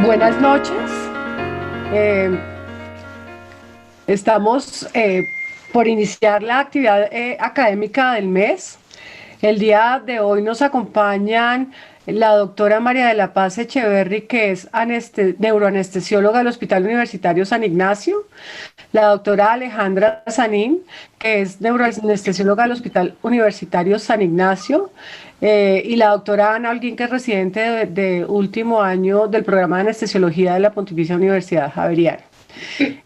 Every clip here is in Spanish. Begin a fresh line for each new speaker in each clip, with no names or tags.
Buenas noches. Eh, Estamos por iniciar la actividad académica del mes. El día de hoy nos acompañan la doctora María de la Paz Echeverry, que es neuroanestesióloga del Hospital Universitario San Ignacio, la doctora Alejandra Sanín, que es neuroanestesióloga del Hospital Universitario San Ignacio, y la doctora Ana Holguín, que es residente de último año del programa de anestesiología de la Pontificia Universidad Javeriana.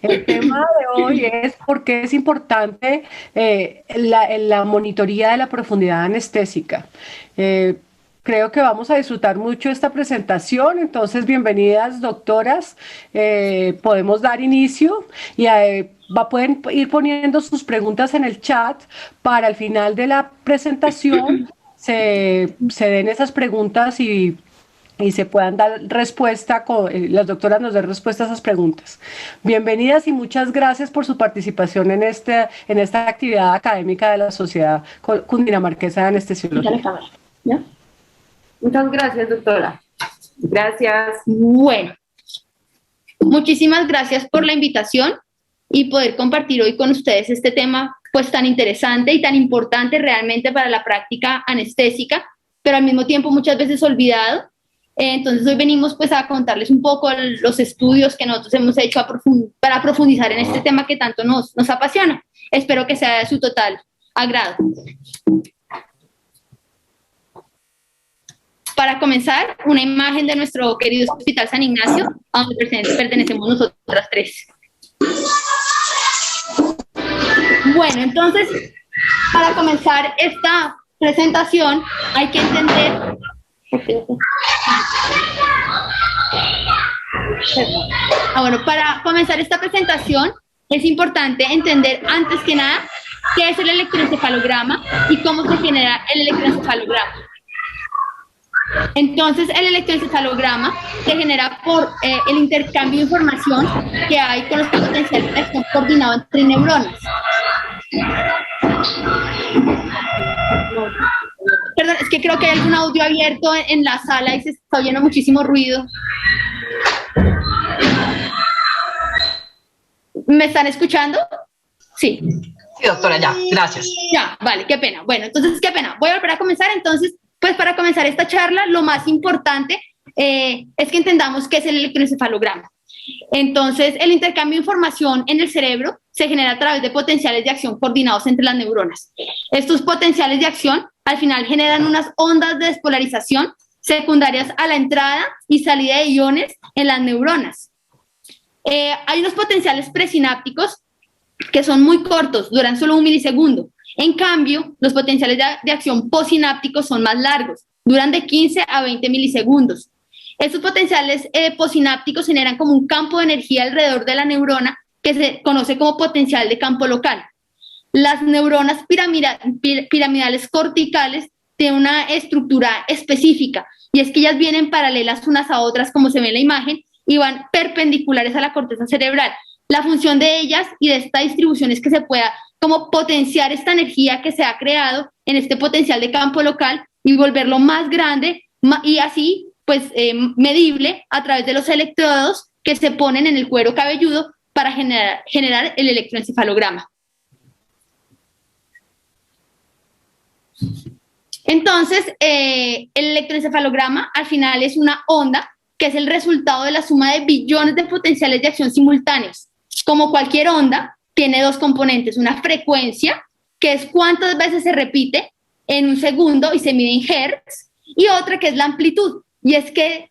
El tema de hoy es por qué es importante la monitoría de la profundidad anestésica. Creo que vamos a disfrutar mucho esta presentación, entonces bienvenidas doctoras. Podemos dar inicio y pueden ir poniendo sus preguntas en el chat para al final de la presentación se den esas preguntas y se puedan dar respuesta, las doctoras nos den respuesta a esas preguntas. Bienvenidas y muchas gracias por su participación en esta actividad académica de la Sociedad Cundinamarquesa de Anestesiología.
¿Ya? Muchas gracias, doctora. Gracias.
Bueno, muchísimas gracias por la invitación y poder compartir hoy con ustedes este tema pues tan interesante y tan importante realmente para la práctica anestésica, pero al mismo tiempo muchas veces olvidado. Entonces hoy venimos pues a contarles un poco los estudios que nosotros hemos hecho para profundizar en este tema que tanto nos apasiona. Espero que sea de su total agrado. Para comenzar, una imagen de nuestro querido Hospital San Ignacio, a donde pertenecemos nosotras tres. Bueno, entonces, para comenzar esta presentación hay que entender... Bueno, para comenzar esta presentación es importante entender antes que nada qué es el electroencefalograma y cómo se genera el electroencefalograma. Entonces, el electroencefalograma se genera por el intercambio de información que hay con los potenciales de acción coordinado entre neuronas. Perdón, es que creo que hay algún audio abierto en la sala y se está oyendo muchísimo ruido. ¿Me están escuchando? Sí.
Sí, doctora, ya, gracias.
Ya, vale, qué pena. Bueno, entonces, qué pena. Voy a volver a comenzar. Entonces, pues para comenzar esta charla, lo más importante es que entendamos qué es el electroencefalograma. Entonces, el intercambio de información en el cerebro se genera a través de potenciales de acción coordinados entre las neuronas. Estos potenciales de acción al final generan unas ondas de despolarización secundarias a la entrada y salida de iones en las neuronas. Hay unos potenciales presinápticos que son muy cortos, duran solo 1 milisegundo. En cambio, los potenciales de acción posinápticos son más largos, duran de 15 a 20 milisegundos. Estos potenciales posinápticos generan como un campo de energía alrededor de la neurona que se conoce como potencial de campo local. Las neuronas piramidales corticales tienen una estructura específica y es que ellas vienen paralelas unas a otras, como se ve en la imagen, y van perpendiculares a la corteza cerebral. La función de ellas y de esta distribución es que se pueda como potenciar esta energía que se ha creado en este potencial de campo local y volverlo más grande y así pues medible a través de los electrodos que se ponen en el cuero cabelludo para generar el electroencefalograma. Entonces, el electroencefalograma al final es una onda que es el resultado de la suma de billones de potenciales de acción simultáneos. Como cualquier onda, tiene dos componentes, una frecuencia, que es cuántas veces se repite en un segundo y se mide en hertz, y otra que es la amplitud, y es que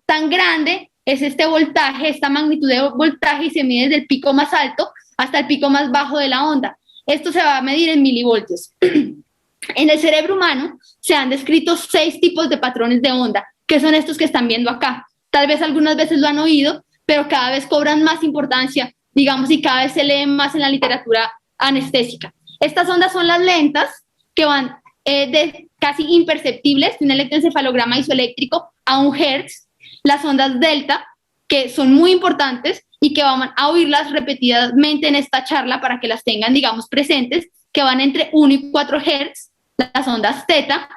tan grande es este voltaje, esta magnitud de voltaje, y se mide desde el pico más alto hasta el pico más bajo de la onda. Esto se va a medir en milivoltios. En el cerebro humano se han descrito 6 tipos de patrones de onda, que son estos que están viendo acá. Tal vez algunas veces lo han oído, pero cada vez cobran más importancia, digamos, y cada vez se leen más en la literatura anestésica. Estas ondas son las lentas, que van de casi imperceptibles, de un electroencefalograma isoeléctrico a 1 Hz. Las ondas delta, que son muy importantes y que van a oírlas repetidamente en esta charla para que las tengan, digamos, presentes, que van entre 1 y 4 Hz. Las ondas teta,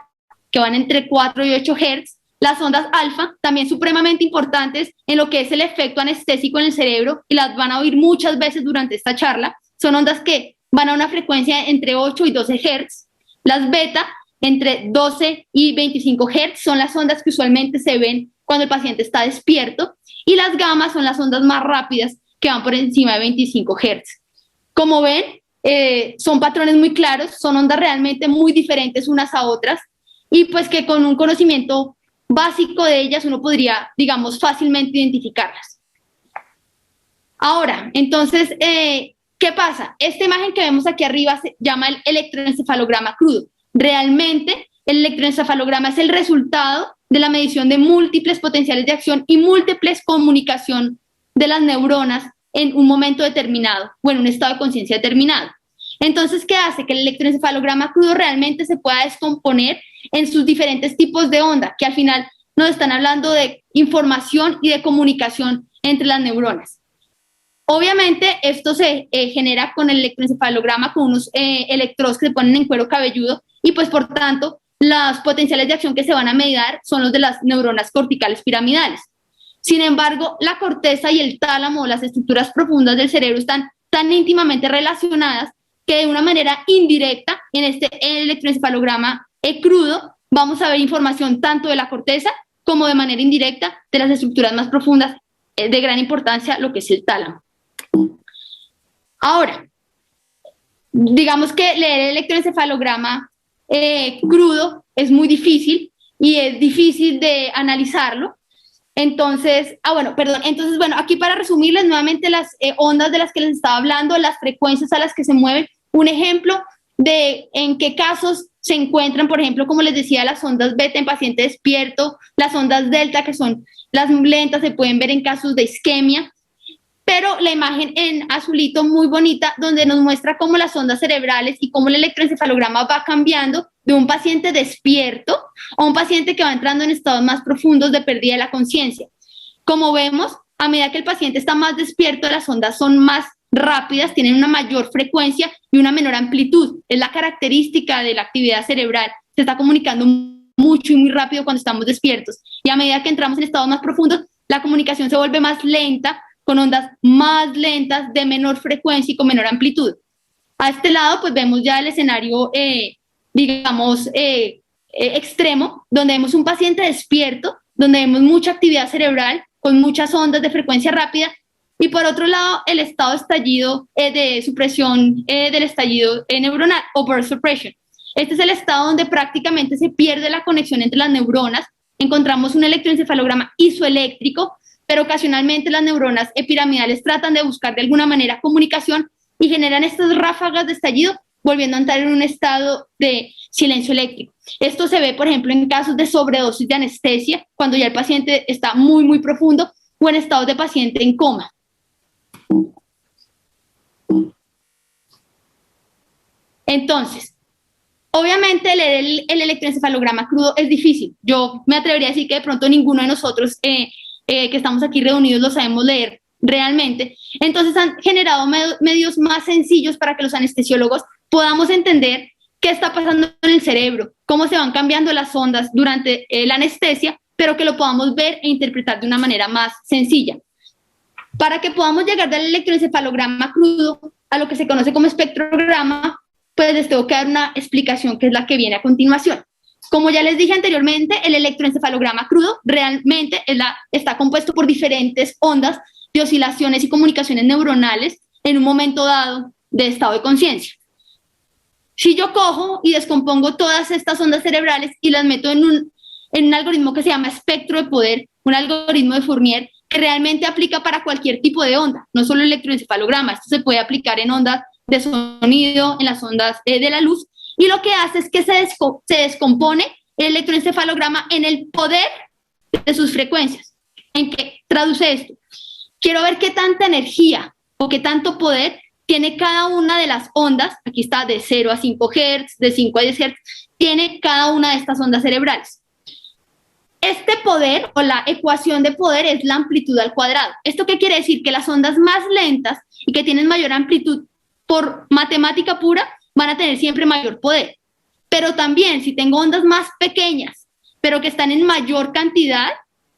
que van entre 4 y 8 Hz. Las ondas alfa, también supremamente importantes en lo que es el efecto anestésico en el cerebro, y las van a oír muchas veces durante esta charla. Son ondas que van a una frecuencia entre 8 y 12 Hz. Las beta, entre 12 y 25 Hz, son las ondas que usualmente se ven cuando el paciente está despierto, y las gamma son las ondas más rápidas que van por encima de 25 Hz. Como ven, son patrones muy claros, son ondas realmente muy diferentes unas a otras, y pues que con un conocimiento básico de ellas uno podría, digamos, fácilmente identificarlas. Ahora, entonces, ¿qué pasa? Esta imagen que vemos aquí arriba se llama el electroencefalograma crudo. Realmente, el electroencefalograma es el resultado de la medición de múltiples potenciales de acción y múltiples comunicación de las neuronas en un momento determinado o en un estado de conciencia determinado. Entonces, ¿qué hace? Que el electroencefalograma crudo realmente se pueda descomponer en sus diferentes tipos de onda, que al final nos están hablando de información y de comunicación entre las neuronas. Obviamente, esto se genera con el electroencefalograma, con unos electrodos que se ponen en cuero cabelludo, y pues por tanto, los potenciales de acción que se van a medir son los de las neuronas corticales piramidales. Sin embargo, la corteza y el tálamo, las estructuras profundas del cerebro, están tan íntimamente relacionadas que de una manera indirecta, en este electroencefalograma crudo, vamos a ver información tanto de la corteza como de manera indirecta de las estructuras más profundas de gran importancia, lo que es el tálamo. Ahora, digamos que leer el electroencefalograma crudo es muy difícil y es difícil de analizarlo. Entonces, entonces, aquí para resumirles nuevamente las ondas de las que les estaba hablando, las frecuencias a las que se mueven, un ejemplo de en qué casos se encuentran, por ejemplo, como les decía, las ondas beta en paciente despierto, las ondas delta, que son las lentas, se pueden ver en casos de isquemia, pero la imagen en azulito muy bonita, donde nos muestra cómo las ondas cerebrales y cómo el electroencefalograma va cambiando de un paciente despierto a un paciente que va entrando en estados más profundos de pérdida de la conciencia. Como vemos, a medida que el paciente está más despierto, las ondas son más rápidas, tienen una mayor frecuencia y una menor amplitud. Es la característica de la actividad cerebral. Se está comunicando mucho y muy rápido cuando estamos despiertos. Y a medida que entramos en estados más profundos, la comunicación se vuelve más lenta, con ondas más lentas, de menor frecuencia y con menor amplitud. A este lado, pues vemos ya el escenario, extremo, donde vemos un paciente despierto, donde vemos mucha actividad cerebral, con muchas ondas de frecuencia rápida, y por otro lado, el estado de estallido, de supresión del estallido neuronal, o burst suppression. Este es el estado donde prácticamente se pierde la conexión entre las neuronas. Encontramos un electroencefalograma isoeléctrico, pero ocasionalmente las neuronas piramidales tratan de buscar de alguna manera comunicación y generan estas ráfagas de estallido, volviendo a entrar en un estado de silencio eléctrico. Esto se ve, por ejemplo, en casos de sobredosis de anestesia, cuando ya el paciente está muy, muy profundo, o en estados de paciente en coma. Entonces, obviamente leer el electroencefalograma crudo es difícil. Yo me atrevería a decir que de pronto ninguno de nosotros que estamos aquí reunidos lo sabemos leer realmente. Entonces han generado medios más sencillos para que los anestesiólogos podamos entender qué está pasando en el cerebro, cómo se van cambiando las ondas durante la anestesia, pero que lo podamos ver e interpretar de una manera más sencilla. Para que podamos llegar del electroencefalograma crudo a lo que se conoce como espectrograma, pues les tengo que dar una explicación que es la que viene a continuación. Como ya les dije anteriormente, el electroencefalograma crudo realmente está compuesto por diferentes ondas de oscilaciones y comunicaciones neuronales en un momento dado de estado de conciencia. Si yo cojo y descompongo todas estas ondas cerebrales y las meto en un algoritmo que se llama espectro de poder, un algoritmo de Fourier, que realmente aplica para cualquier tipo de onda, no solo el electroencefalograma, esto se puede aplicar en ondas de sonido, en las ondas de la luz, y lo que hace es que se descompone el electroencefalograma en el poder de sus frecuencias. ¿En qué traduce esto? Quiero ver qué tanta energía o qué tanto poder tiene cada una de las ondas, aquí está de 0 a 5 Hz, de 5 a 10 Hz, tiene cada una de estas ondas cerebrales. Este poder o la ecuación de poder es la amplitud al cuadrado. ¿Esto qué quiere decir? Que las ondas más lentas y que tienen mayor amplitud por matemática pura van a tener siempre mayor poder. Pero también si tengo ondas más pequeñas, pero que están en mayor cantidad,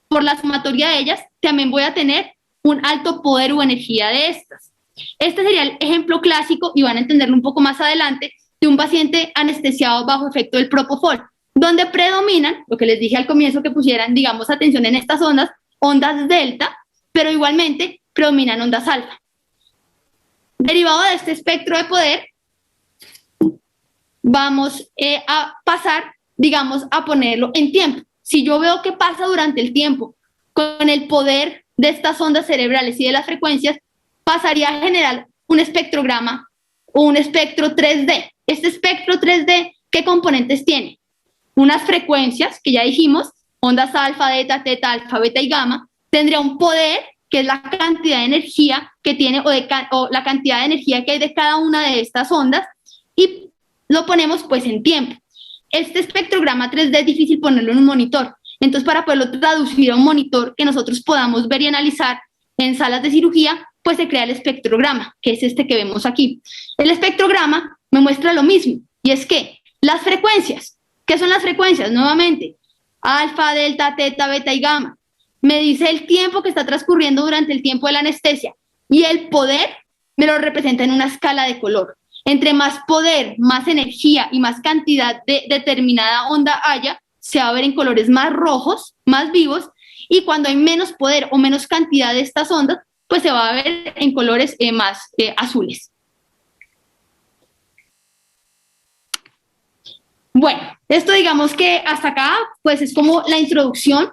por la sumatoria de ellas, también voy a tener un alto poder o energía de estas. Este sería el ejemplo clásico, y van a entenderlo un poco más adelante, de un paciente anestesiado bajo efecto del propofol, donde predominan, lo que les dije al comienzo que pusieran, digamos, atención en estas ondas delta, pero igualmente predominan ondas alfa. Derivado de este espectro de poder, vamos a pasar, digamos, a ponerlo en tiempo. Si yo veo qué pasa durante el tiempo con el poder de estas ondas cerebrales y de las frecuencias, pasaría a generar un espectrograma o un espectro 3D. Este espectro 3D, ¿qué componentes tiene? Unas frecuencias, que ya dijimos, ondas alfa, beta, teta, alfa, beta y gamma, tendría un poder, que es la cantidad de energía que tiene o la cantidad de energía que hay de cada una de estas ondas, y lo ponemos pues en tiempo. Este espectrograma 3D es difícil ponerlo en un monitor, entonces para poderlo traducir a un monitor que nosotros podamos ver y analizar en salas de cirugía, pues se crea el espectrograma, que es este que vemos aquí. El espectrograma me muestra lo mismo, y es que las frecuencias, ¿qué son las frecuencias? Nuevamente, alfa, delta, teta, beta y gamma. Me dice el tiempo que está transcurriendo durante el tiempo de la anestesia, y el poder me lo representa en una escala de color. Entre más poder, más energía y más cantidad de determinada onda haya, se va a ver en colores más rojos, más vivos, y cuando hay menos poder o menos cantidad de estas ondas, pues se va a ver en colores más azules. Bueno, esto digamos que hasta acá pues es como la introducción.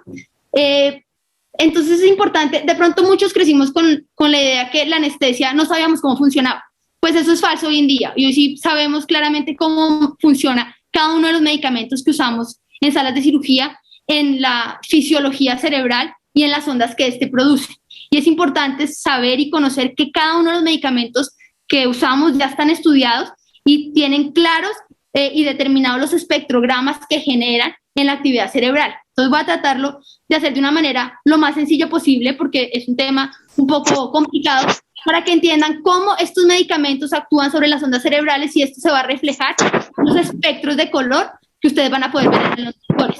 Entonces es importante, de pronto muchos crecimos con la idea que la anestesia no sabíamos cómo funcionaba. Pues eso es falso hoy en día, y hoy sí sabemos claramente cómo funciona cada uno de los medicamentos que usamos en salas de cirugía, en la fisiología cerebral y en las ondas que este produce. Y es importante saber y conocer que cada uno de los medicamentos que usamos ya están estudiados y tienen claros y determinados los espectrogramas que generan en la actividad cerebral. Entonces voy a tratarlo de hacer de una manera lo más sencilla posible, porque es un tema un poco complicado, para que entiendan cómo estos medicamentos actúan sobre las ondas cerebrales, y esto se va a reflejar en los espectros de color que ustedes van a poder ver en los monitores.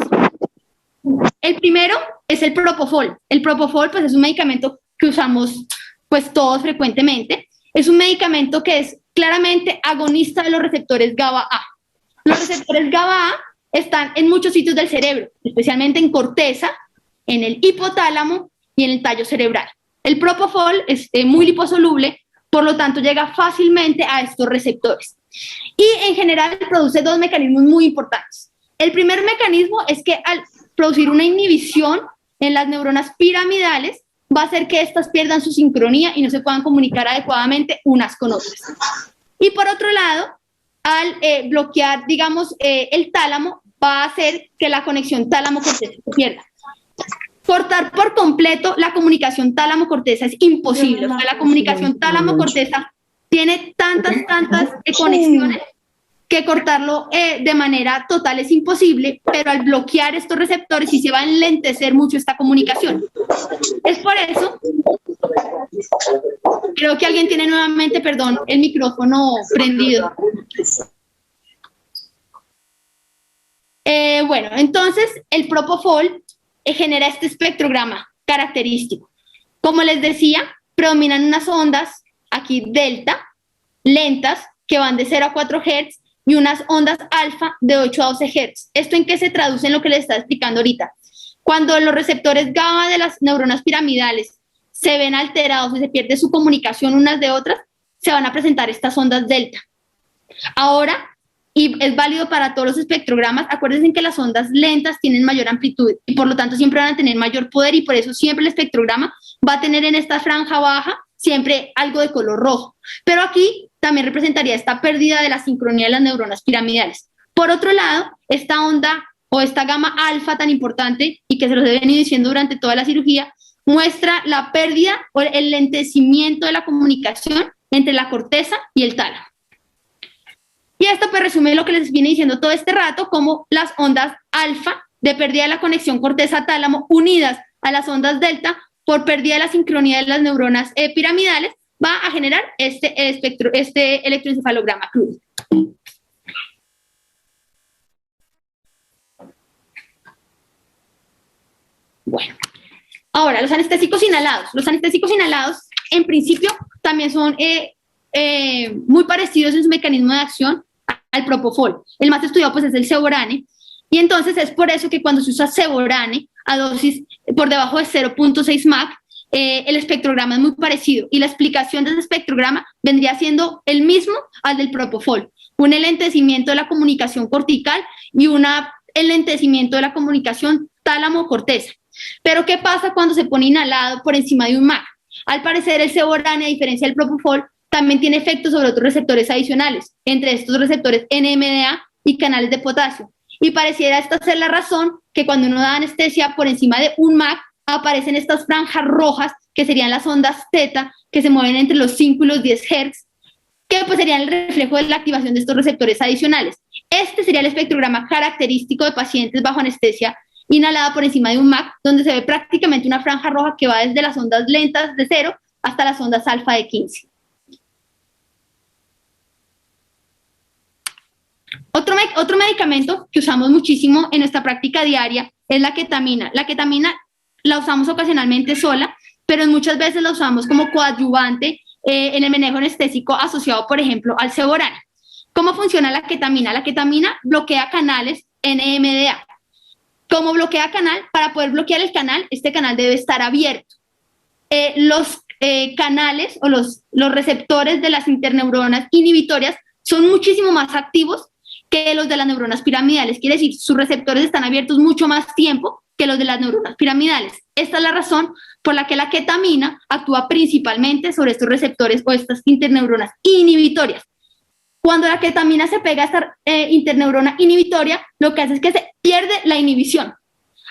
El primero es el propofol. El propofol pues, es un medicamento que usamos pues, todos frecuentemente. Es un medicamento que es claramente agonista de los receptores GABA-A. Los receptores GABA-A están en muchos sitios del cerebro, especialmente en corteza, en el hipotálamo y en el tallo cerebral. El propofol es muy liposoluble, por lo tanto llega fácilmente a estos receptores. Y en general produce dos mecanismos muy importantes. El primer mecanismo es que al producir una inhibición en las neuronas piramidales, va a hacer que éstas pierdan su sincronía y no se puedan comunicar adecuadamente unas con otras. Y por otro lado, al bloquear, digamos, el tálamo, va a hacer que la conexión tálamo-corteza se pierda. Cortar por completo la comunicación tálamo-corteza es imposible. O sea, la comunicación tálamo-corteza tiene tantas conexiones que cortarlo de manera total es imposible, pero al bloquear estos receptores sí se va a enlentecer mucho esta comunicación. Es por eso, creo que alguien tiene nuevamente, perdón, el micrófono prendido. Bueno, entonces el propofol genera este espectrograma característico. Como les decía, predominan unas ondas, aquí delta, lentas, que van de 0 a 4 Hz, y unas ondas alfa de 8 a 12 Hz. ¿Esto en qué se traduce en lo que les estaba explicando ahorita? Cuando los receptores GABA de las neuronas piramidales se ven alterados y se pierde su comunicación unas de otras, se van a presentar estas ondas delta. Ahora, y es válido para todos los espectrogramas, acuérdense que las ondas lentas tienen mayor amplitud y por lo tanto siempre van a tener mayor poder, y por eso siempre el espectrograma va a tener en esta franja baja siempre algo de color rojo. Pero aquí también representaría esta pérdida de la sincronía de las neuronas piramidales. Por otro lado, esta onda o esta gamma alfa tan importante, y que se los he venido diciendo durante toda la cirugía, muestra la pérdida o el lentecimiento de la comunicación entre la corteza y el tálamo. Y esto pues resume lo que les viene diciendo todo este rato, como las ondas alfa de pérdida de la conexión corteza-tálamo unidas a las ondas delta por pérdida de la sincronía de las neuronas piramidales va a generar este electroencefalograma crudo. Bueno, ahora los anestésicos inhalados. Los anestésicos inhalados, en principio, también son muy parecidos en su mecanismo de acción al propofol. El más estudiado pues es el Seborane, y entonces es por eso que cuando se usa Seborane a dosis por debajo de 0.6 MAC, el espectrograma es muy parecido, y la explicación de ese espectrograma vendría siendo el mismo al del propofol: un enlentecimiento de la comunicación cortical y un enlentecimiento de la comunicación tálamo-corteza. Pero ¿qué pasa cuando se pone inhalado por encima de un MAC? Al parecer el Seborane, a diferencia del propofol, también tiene efectos sobre otros receptores adicionales, entre estos receptores NMDA y canales de potasio. Y pareciera esta ser la razón que cuando uno da anestesia por encima de un MAC, aparecen estas franjas rojas, que serían las ondas teta, que se mueven entre los 5 y los 10 Hz, que pues serían el reflejo de la activación de estos receptores adicionales. Este sería el espectrograma característico de pacientes bajo anestesia inhalada por encima de un MAC, donde se ve prácticamente una franja roja que va desde las ondas lentas de 0 hasta las ondas alfa de 15. Otro medicamento que usamos muchísimo en nuestra práctica diaria es la ketamina. La ketamina la usamos ocasionalmente sola, pero muchas veces la usamos como coadyuvante en el manejo anestésico asociado, por ejemplo, al Seborane. ¿Cómo funciona la ketamina? La ketamina bloquea canales NMDA. ¿Cómo bloquea canal? Para poder bloquear el canal, este canal debe estar abierto. Los canales o los receptores de las interneuronas inhibitorias son muchísimo más activos que los de las neuronas piramidales. Quiere decir, sus receptores están abiertos mucho más tiempo que los de las neuronas piramidales. Esta es la razón por la que la ketamina actúa principalmente sobre estos receptores o estas interneuronas inhibitorias. Cuando la ketamina se pega a esta interneurona inhibitoria, lo que hace es que se pierde la inhibición.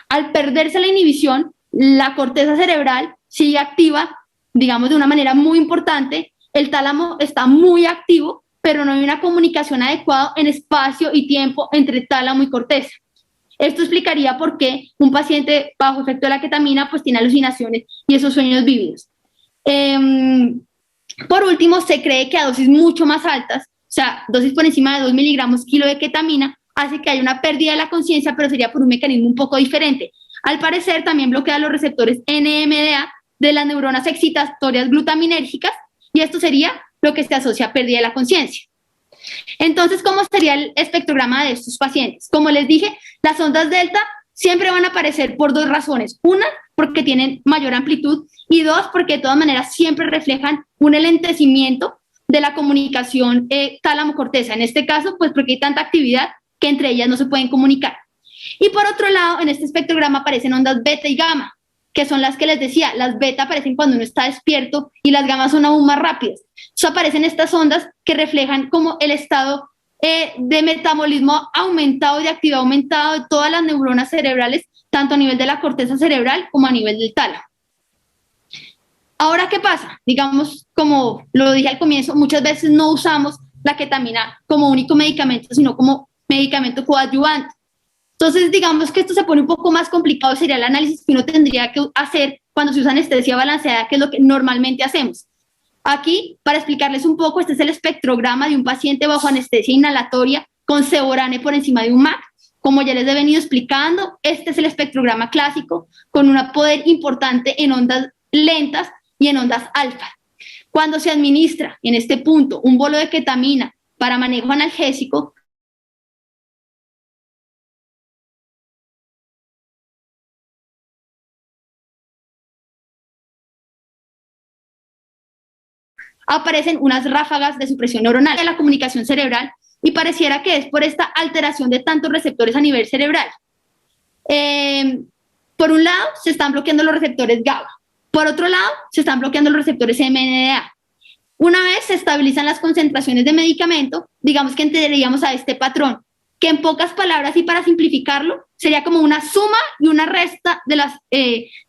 Al perderse la inhibición, la corteza cerebral sigue activa, digamos, de una manera muy importante. El tálamo está muy activo, pero no hay una comunicación adecuada en espacio y tiempo entre tálamo y corteza. Esto explicaría por qué un paciente bajo efecto de la ketamina pues tiene alucinaciones y esos sueños vívidos. Por último, se cree que a dosis mucho más altas, o sea, dosis por encima de 2 miligramos kilo de ketamina, hace que haya una pérdida de la conciencia, pero sería por un mecanismo un poco diferente. Al parecer, también bloquea los receptores NMDA de las neuronas excitatorias glutaminérgicas, y esto sería lo que se asocia a pérdida de la conciencia. Entonces, ¿cómo sería el espectrograma de estos pacientes? Como les dije, las ondas delta siempre van a aparecer por dos razones. Una, porque tienen mayor amplitud, y dos, porque de todas maneras siempre reflejan un enlentecimiento de la comunicación tálamo-corteza. En este caso, pues porque hay tanta actividad que entre ellas no se pueden comunicar. Y por otro lado, en este espectrograma aparecen ondas beta y gamma, que son las que les decía. Las beta aparecen cuando uno está despierto y las gamma son aún más rápidas. Entonces aparecen estas ondas que reflejan como el estado de metabolismo aumentado y de actividad aumentado de todas las neuronas cerebrales, tanto a nivel de la corteza cerebral como a nivel del tálamo. Ahora, ¿qué pasa? Digamos, como lo dije al comienzo, muchas veces no usamos la ketamina como único medicamento, sino como medicamento coadyuvante. Entonces, digamos que esto se pone un poco más complicado, sería el análisis que uno tendría que hacer cuando se usa anestesia balanceada, que es lo que normalmente hacemos. Aquí, para explicarles un poco, este es el espectrograma de un paciente bajo anestesia inhalatoria con Seborane por encima de un MAC. Como ya les he venido explicando, este es el espectrograma clásico con un poder importante en ondas lentas y en ondas alfa. Cuando se administra en este punto un bolo de ketamina para manejo analgésico, aparecen unas ráfagas de supresión neuronal de la comunicación cerebral, y pareciera que es por esta alteración de tantos receptores a nivel cerebral. Por un lado, se están bloqueando los receptores GABA. Por otro lado, se están bloqueando los receptores MNDA. Una vez se estabilizan las concentraciones de medicamento, digamos que entenderíamos a este patrón, que en pocas palabras y para simplificarlo, sería como una suma y una resta de los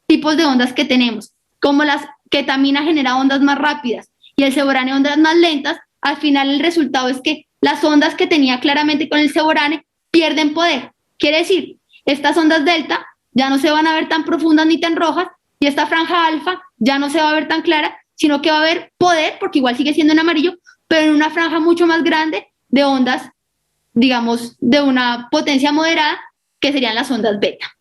tipos de ondas que tenemos. Como la ketamina genera ondas más rápidas y el Seborane ondas más lentas, al final el resultado es que las ondas que tenía claramente con el Seborane pierden poder. Quiere decir, estas ondas delta ya no se van a ver tan profundas ni tan rojas, y esta franja alfa ya no se va a ver tan clara, sino que va a haber poder, porque igual sigue siendo en amarillo, pero en una franja mucho más grande de ondas, digamos, de una potencia moderada, que serían las ondas beta.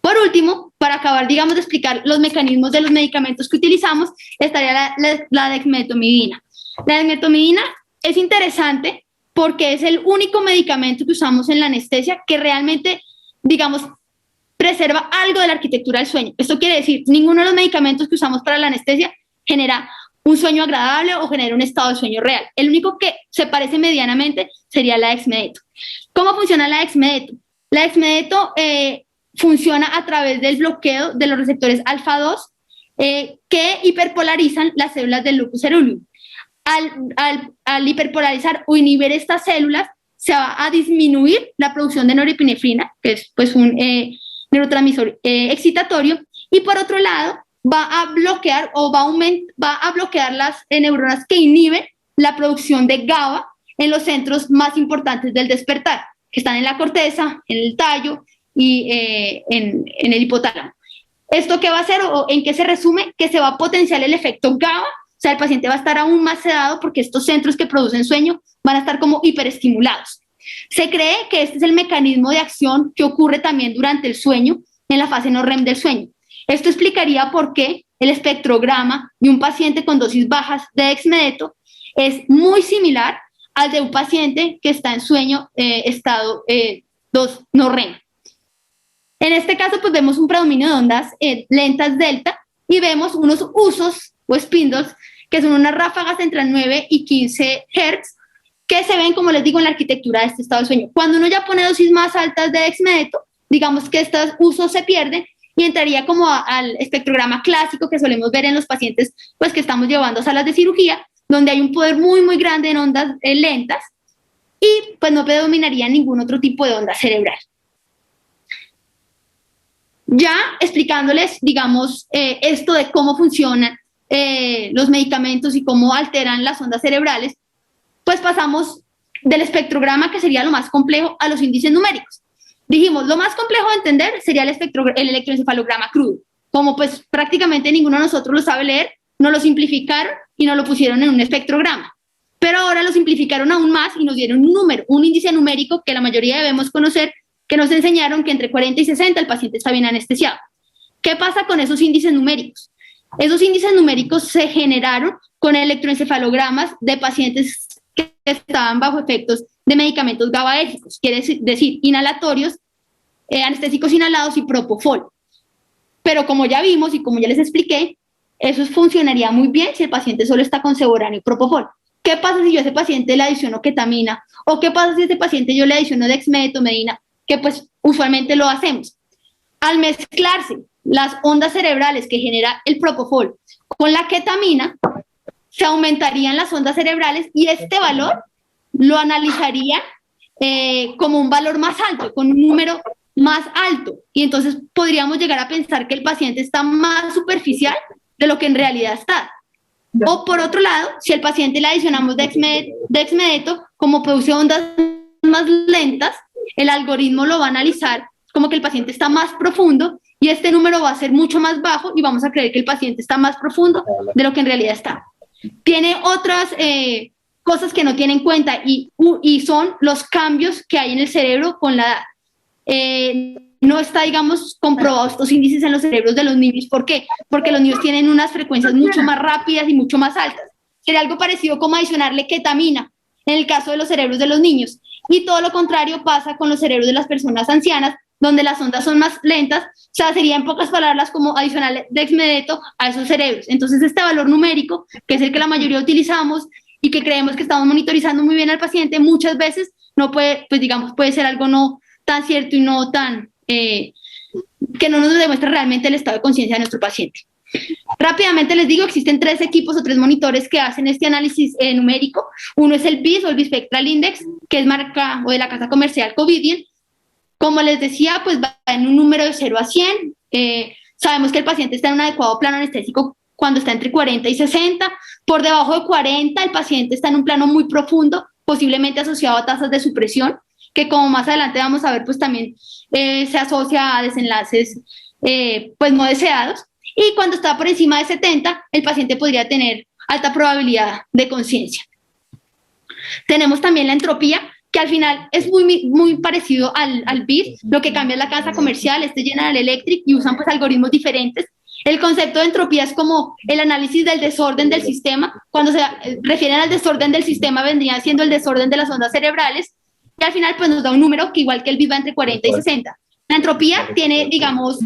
Por último, para acabar, digamos, de explicar los mecanismos de los medicamentos que utilizamos, estaría la dexmedetomidina. La dexmedetomidina es interesante porque es el único medicamento que usamos en la anestesia que realmente, digamos, preserva algo de la arquitectura del sueño. Esto quiere decir, ninguno de los medicamentos que usamos para la anestesia genera un sueño agradable o genera un estado de sueño real. El único que se parece medianamente sería la dexmedeto. ¿Cómo funciona la dexmedeto? La dexmedeto funciona a través del bloqueo de los receptores alfa-2 que hiperpolarizan las células del lupus ceruleum. Al hiperpolarizar o inhibir estas células, se va a disminuir la producción de norepinefrina, que es pues un neurotransmisor excitatorio, y por otro lado va a bloquear o va a bloquear las neuronas que inhiben la producción de GABA en los centros más importantes del despertar, que están en la corteza, en el tallo y en el hipotálamo. ¿Esto qué va a hacer o en qué se resume? Que se va a potenciar el efecto GABA, o sea, el paciente va a estar aún más sedado porque estos centros que producen sueño van a estar como hiperestimulados. Se cree que este es el mecanismo de acción que ocurre también durante el sueño, en la fase no REM del sueño. Esto explicaría por qué el espectrograma de un paciente con dosis bajas de dexmedeto es muy similar al de un paciente que está en sueño estado 2 no REM. En este caso, pues vemos un predominio de ondas lentas delta y vemos unos usos o spindles que son unas ráfagas entre 9 y 15 Hz que se ven, como les digo, en la arquitectura de este estado de sueño. Cuando uno ya pone dosis más altas de dexmedeto, digamos que estos usos se pierden y entraría como al espectrograma clásico que solemos ver en los pacientes pues, que estamos llevando a salas de cirugía, donde hay un poder muy, muy grande en ondas lentas y pues no predominaría ningún otro tipo de onda cerebral. Ya explicándoles, digamos, esto de cómo funcionan los medicamentos y cómo alteran las ondas cerebrales, pues pasamos del espectrograma, que sería lo más complejo, a los índices numéricos. Dijimos, lo más complejo de entender sería el electroencefalograma crudo. Como pues prácticamente ninguno de nosotros lo sabe leer, nos lo simplificaron y nos lo pusieron en un espectrograma. Pero ahora lo simplificaron aún más y nos dieron un número, un índice numérico que la mayoría debemos conocer, que nos enseñaron que entre 40 y 60 el paciente está bien anestesiado. ¿Qué pasa con esos índices numéricos? Esos índices numéricos se generaron con electroencefalogramas de pacientes que estaban bajo efectos de medicamentos GABAérgicos, quiere decir inhalatorios, anestésicos inhalados y propofol. Pero como ya vimos y como ya les expliqué, eso funcionaría muy bien si el paciente solo está con Seborano y propofol. ¿Qué pasa si yo a ese paciente le adiciono ketamina? ¿O qué pasa si a ese paciente yo le adiciono dexmedetomidina? Que pues usualmente lo hacemos. Al mezclarse las ondas cerebrales que genera el propofol con la ketamina, se aumentarían las ondas cerebrales y este valor lo analizarían como un valor más alto, con un número más alto. Y entonces podríamos llegar a pensar que el paciente está más superficial de lo que en realidad está. O por otro lado, si al paciente le adicionamos dexmedeto, como produce ondas más lentas, el algoritmo lo va a analizar como que el paciente está más profundo y este número va a ser mucho más bajo y vamos a creer que el paciente está más profundo de lo que en realidad está. Tiene otras cosas que no tiene en cuenta y son los cambios que hay en el cerebro con la edad. No está, digamos, comprobados estos índices en los cerebros de los niños. ¿Por qué? Porque los niños tienen unas frecuencias mucho más rápidas y mucho más altas. Sería algo parecido como adicionarle ketamina en el caso de los cerebros de los niños. Y todo lo contrario pasa con los cerebros de las personas ancianas, donde las ondas son más lentas. O sea, sería en pocas palabras como adicionarle dexmedeto a esos cerebros. Entonces, este valor numérico, que es el que la mayoría utilizamos y que creemos que estamos monitorizando muy bien al paciente, muchas veces no puede, pues digamos, puede ser algo no tan cierto y no tan, que no nos demuestra realmente el estado de conciencia de nuestro paciente. Rápidamente les digo, existen 3 equipos o 3 monitores que hacen este análisis numérico. Uno es el BIS o el Bispectral Index, que es marca o de la casa comercial Covidien. Como les decía, pues va en un número de 0 a 100. Sabemos que el paciente está en un adecuado plano anestésico cuando está entre 40 y 60. Por debajo de 40, el paciente está en un plano muy profundo, posiblemente asociado a tasas de supresión, que como más adelante vamos a ver, pues también se asocia a desenlaces pues no deseados. Y cuando está por encima de 70, el paciente podría tener alta probabilidad de conciencia. Tenemos también la entropía, que al final es muy parecido al BIS, lo que cambia es la casa comercial, General Electric, y usan pues algoritmos diferentes. El concepto de entropía es como el análisis del desorden del sistema. Cuando se refieren al desorden del sistema, vendría siendo el desorden de las ondas cerebrales, y al final pues nos da un número que igual que el BIS va entre 40 y 60. La entropía tiene, digamos,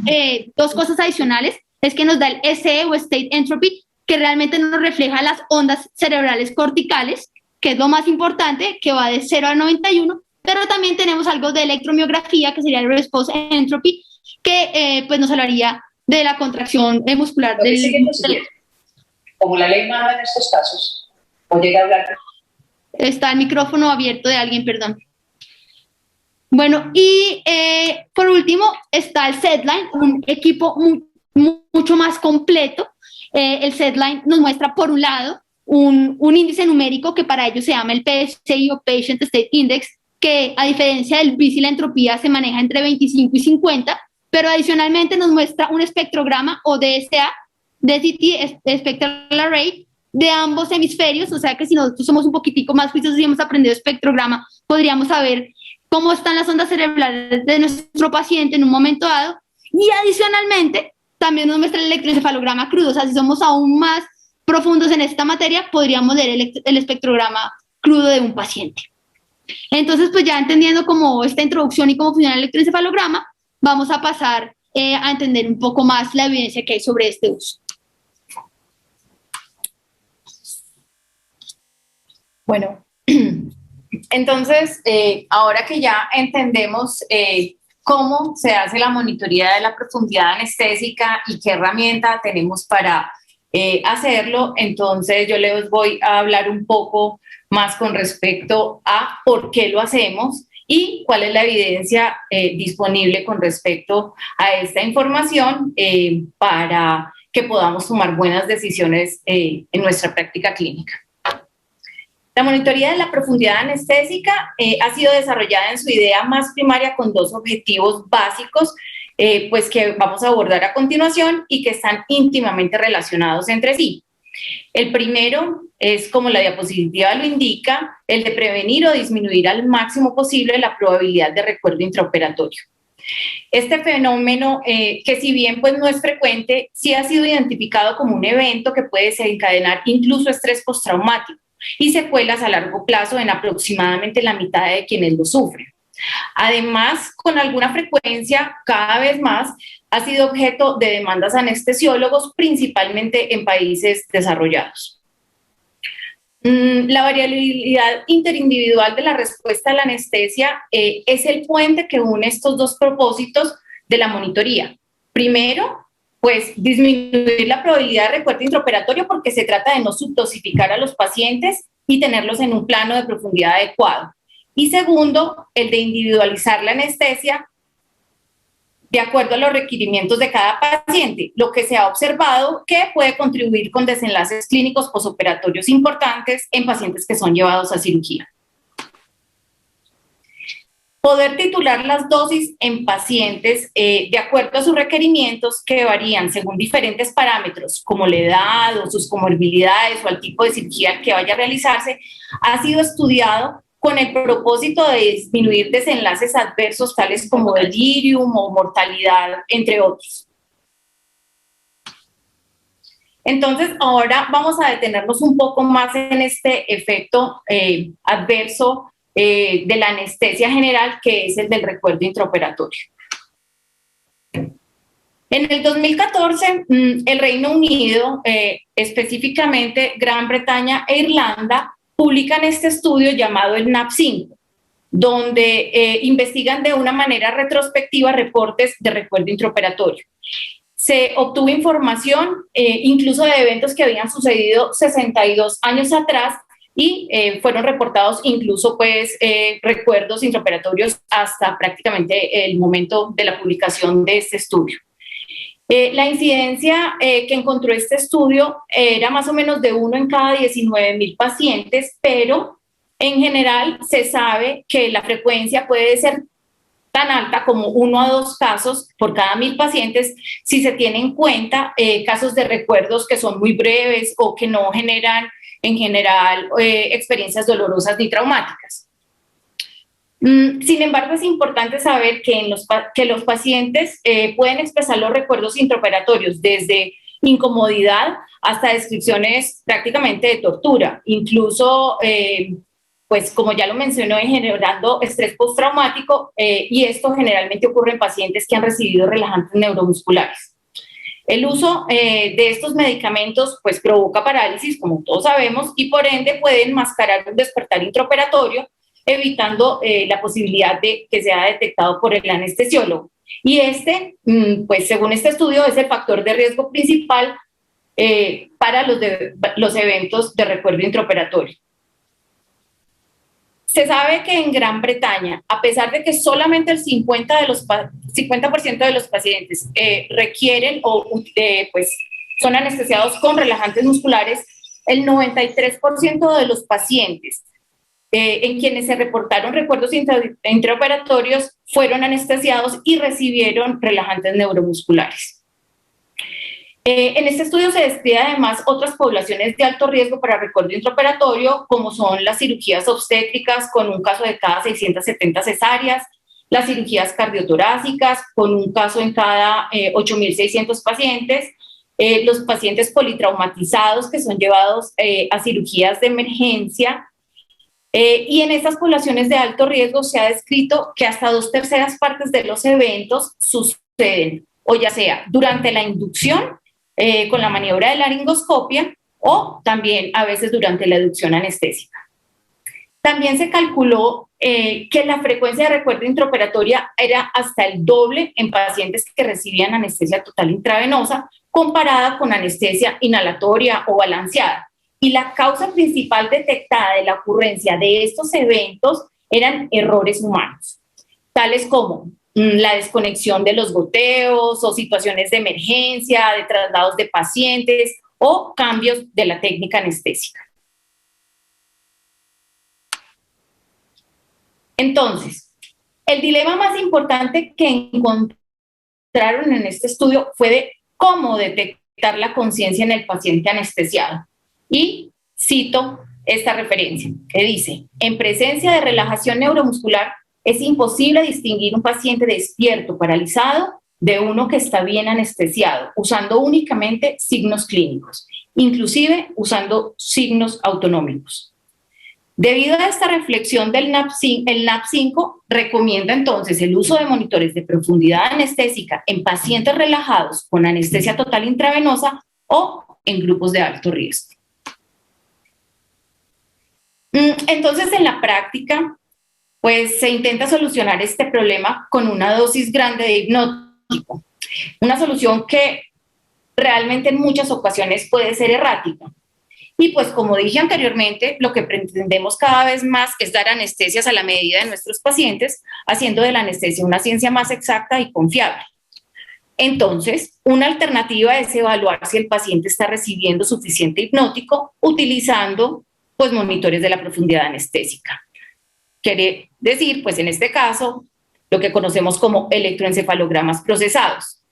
dos cosas adicionales, es que nos da el SE o State Entropy, que realmente nos refleja las ondas cerebrales corticales, que es lo más importante, que va de 0 a 91, pero también tenemos algo de electromiografía, que sería el Response Entropy, que pues nos hablaría de la contracción muscular del...
Como la ley manda en estos casos, o llega a hablar...
Está el micrófono abierto de alguien, perdón. Bueno, y por último está el SedLine, un equipo mucho más completo. El SedLine nos muestra, por un lado, un índice numérico que para ello se llama el PSI o Patient State Index, que a diferencia del BIS y la entropía se maneja entre 25 y 50, pero adicionalmente nos muestra un espectrograma o DSA, Density Spectral Array, de ambos hemisferios, o sea que si nosotros somos un poquitico más juiciosos y hemos aprendido espectrograma, podríamos saber cómo están las ondas cerebrales de nuestro paciente en un momento dado, y adicionalmente también nos muestra el electroencefalograma crudo, o sea, si somos aún más profundos en esta materia, podríamos leer el espectrograma crudo de un paciente. Entonces, pues ya entendiendo cómo esta introducción y cómo funciona el electroencefalograma, vamos a pasar a entender un poco más la evidencia que hay sobre este uso.
Bueno, entonces, ahora que ya entendemos cómo se hace la monitoría de la profundidad anestésica y qué herramienta tenemos para hacerlo, entonces yo les voy a hablar un poco más con respecto a por qué lo hacemos y cuál es la evidencia disponible con respecto a esta información para que podamos tomar buenas decisiones en nuestra práctica clínica. La monitoría de la profundidad anestésica ha sido desarrollada en su idea más primaria con dos objetivos básicos, pues que vamos a abordar a continuación y que están íntimamente relacionados entre sí. El primero es, como la diapositiva lo indica, el de prevenir o disminuir al máximo posible la probabilidad de recuerdo intraoperatorio. Este fenómeno, que si bien pues no es frecuente, sí ha sido identificado como un evento que puede desencadenar incluso estrés postraumático y secuelas a largo plazo en aproximadamente la mitad de quienes lo sufren. Además, con alguna frecuencia, cada vez más, ha sido objeto de demandas a anestesiólogos, principalmente en países desarrollados. La variabilidad interindividual de la respuesta a la anestesia es el puente que une estos dos propósitos de la monitoría. Primero, pues disminuir la probabilidad de recuerdo intraoperatorio porque se trata de no subdosificar a los pacientes y tenerlos en un plano de profundidad adecuado. Y segundo, el de individualizar la anestesia de acuerdo a los requerimientos de cada paciente, lo que se ha observado que puede contribuir con desenlaces clínicos posoperatorios importantes en pacientes que son llevados a cirugía. Poder titular las dosis en pacientes de acuerdo a sus requerimientos que varían según diferentes parámetros, como la edad o sus comorbilidades o el tipo de cirugía que vaya a realizarse, ha sido estudiado con el propósito de disminuir desenlaces adversos tales como delirium o mortalidad, entre otros. Entonces, ahora vamos a detenernos un poco más en este efecto adverso de la anestesia general, que es el del recuerdo intraoperatorio. En el 2014, el Reino Unido, específicamente Gran Bretaña e Irlanda, publican este estudio llamado el NAP5, donde investigan de una manera retrospectiva reportes de recuerdo intraoperatorio. Se obtuvo información incluso de eventos que habían sucedido 62 años atrás y fueron reportados incluso pues recuerdos intraoperatorios hasta prácticamente el momento de la publicación de este estudio. La incidencia que encontró este estudio era más o menos de 1 en cada 19.000 pacientes, pero en general se sabe que la frecuencia puede ser tan alta como 1 a 2 casos por cada 1.000 pacientes si se tiene en cuenta casos de recuerdos que son muy breves o que no generan en general experiencias dolorosas ni traumáticas. Sin embargo, es importante saber que, que los pacientes pueden expresar los recuerdos intraoperatorios desde incomodidad hasta descripciones prácticamente de tortura, incluso, pues como ya lo mencionó, generando estrés postraumático, y esto generalmente ocurre en pacientes que han recibido relajantes neuromusculares. El uso de estos medicamentos pues provoca parálisis, como todos sabemos, y por ende puede enmascarar un despertar intraoperatorio, evitando la posibilidad de que sea detectado por el anestesiólogo. Y pues según este estudio, es el factor de riesgo principal para los eventos de recuerdo intraoperatorio. Se sabe que en Gran Bretaña, a pesar de que solamente el 50% de los pacientes requieren pues son anestesiados con relajantes musculares, el 93% de los pacientes en quienes se reportaron recuerdos intraoperatorios fueron anestesiados y recibieron relajantes neuromusculares. En este estudio se describe además otras poblaciones de alto riesgo para recuerdo intraoperatorio, como son las cirugías obstétricas con un caso de cada 670 cesáreas, las cirugías cardiotorácicas con un caso en cada 8.600 pacientes, los pacientes politraumatizados que son llevados a cirugías de emergencia. Y en estas poblaciones de alto riesgo se ha descrito que hasta 2/3 partes de los eventos suceden o ya sea durante la inducción con la maniobra de laringoscopia o también a veces durante la educción anestésica. También se calculó que la frecuencia de recuerdo intraoperatoria era hasta el doble en pacientes que recibían anestesia total intravenosa comparada con anestesia inhalatoria o balanceada. Y la causa principal detectada de la ocurrencia de estos eventos eran errores humanos, tales como la desconexión de los goteos o situaciones de emergencia, de traslados de pacientes o cambios de la técnica anestésica. Entonces, el dilema más importante que encontraron en este estudio fue de cómo detectar la conciencia en el paciente anestesiado. Y cito esta referencia que dice: en presencia de relajación neuromuscular es imposible distinguir un paciente despierto paralizado de uno que está bien anestesiado, usando únicamente signos clínicos, inclusive usando signos autonómicos. Debido a esta reflexión del el NAP5 recomienda entonces el uso de monitores de profundidad anestésica en pacientes relajados con anestesia total intravenosa o en grupos de alto riesgo. Entonces, en la práctica, pues se intenta solucionar este problema con una dosis grande de hipnótico, una solución que realmente en muchas ocasiones puede ser errática. Y pues como dije anteriormente, lo que pretendemos cada vez más es dar anestesias a la medida de nuestros pacientes, haciendo de la anestesia una ciencia más exacta y confiable. Entonces, una alternativa es evaluar si el paciente está recibiendo suficiente hipnótico utilizando pues monitores de la profundidad anestésica. Quiere decir, pues en este caso, lo que conocemos como electroencefalogramas procesados.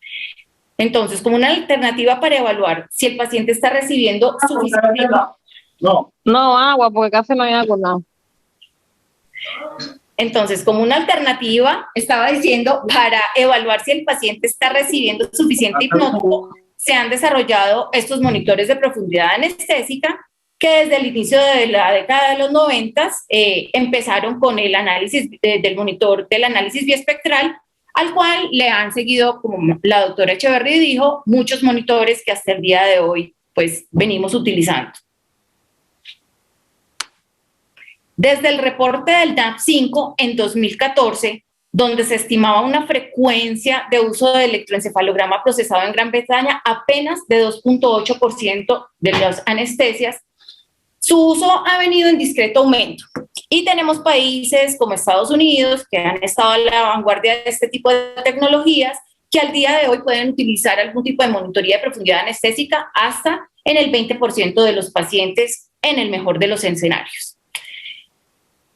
Entonces, como una alternativa para evaluar si el paciente está recibiendo suficiente...
No, agua, porque casi no hay agua, no.
Entonces, como una alternativa, estaba diciendo, para evaluar si el paciente está recibiendo suficiente hipnótico, se han desarrollado estos monitores de profundidad anestésica que desde el inicio de la década de los 90 empezaron con el análisis del monitor del análisis biespectral, al cual le han seguido, como la doctora Echeverry dijo, muchos monitores que hasta el día de hoy pues venimos utilizando. Desde el reporte del NAP5 en 2014, donde se estimaba una frecuencia de uso de electroencefalograma procesado en Gran Bretaña apenas de 2.8% de las anestesias, su uso ha venido en discreto aumento. Y tenemos países como Estados Unidos, que han estado a la vanguardia de este tipo de tecnologías, que al día de hoy pueden utilizar algún tipo de monitoría de profundidad anestésica hasta en el 20% de los pacientes en el mejor de los escenarios.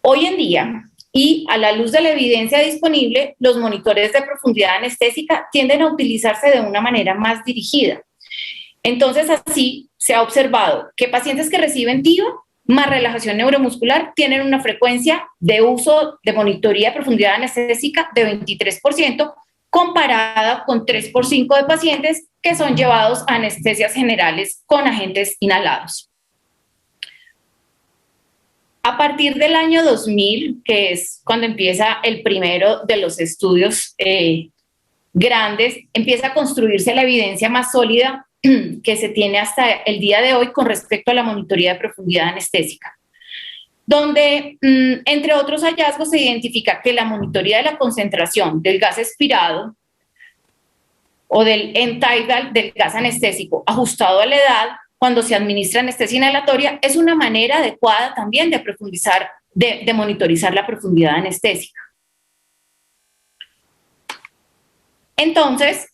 Hoy en día, y a la luz de la evidencia disponible, los monitores de profundidad anestésica tienden a utilizarse de una manera más dirigida. Entonces, así se ha observado que pacientes que reciben TIVA más relajación neuromuscular tienen una frecuencia de uso de monitoría de profundidad anestésica de 23%, comparada con 3 por 5 de pacientes que son llevados a anestesias generales con agentes inhalados. A partir del año 2000, que es cuando empieza el primero de los estudios grandes, empieza a construirse la evidencia más sólida que se tiene hasta el día de hoy con respecto a la monitoría de profundidad anestésica, donde, entre otros hallazgos, se identifica que la monitoría de la concentración del gas expirado o del end-tidal del gas anestésico ajustado a la edad, cuando se administra anestesia inhalatoria, es una manera adecuada también de profundizar, de monitorizar la profundidad anestésica. Entonces,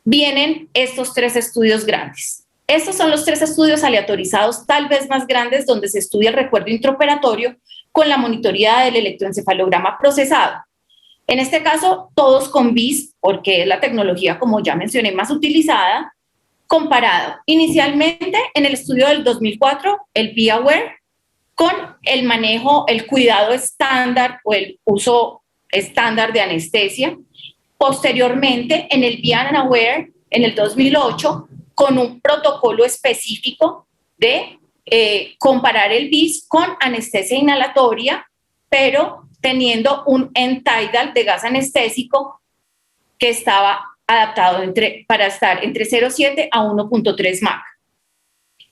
vienen estos 3 estudios grandes. Estos son los 3 estudios aleatorizados, tal vez más grandes, donde se estudia el recuerdo intraoperatorio con la monitoría del electroencefalograma procesado. En este caso, todos con BIS, porque es la tecnología, como ya mencioné, más utilizada, comparado inicialmente en el estudio del 2004, el BeAware, con el manejo, el cuidado estándar o el uso estándar de anestesia. Posteriormente, en el BeAnAware, en el 2008, con un protocolo específico de comparar el BIS con anestesia inhalatoria, pero teniendo un end-tidal de gas anestésico que estaba adaptado para estar entre 0,7 a 1,3 Mach.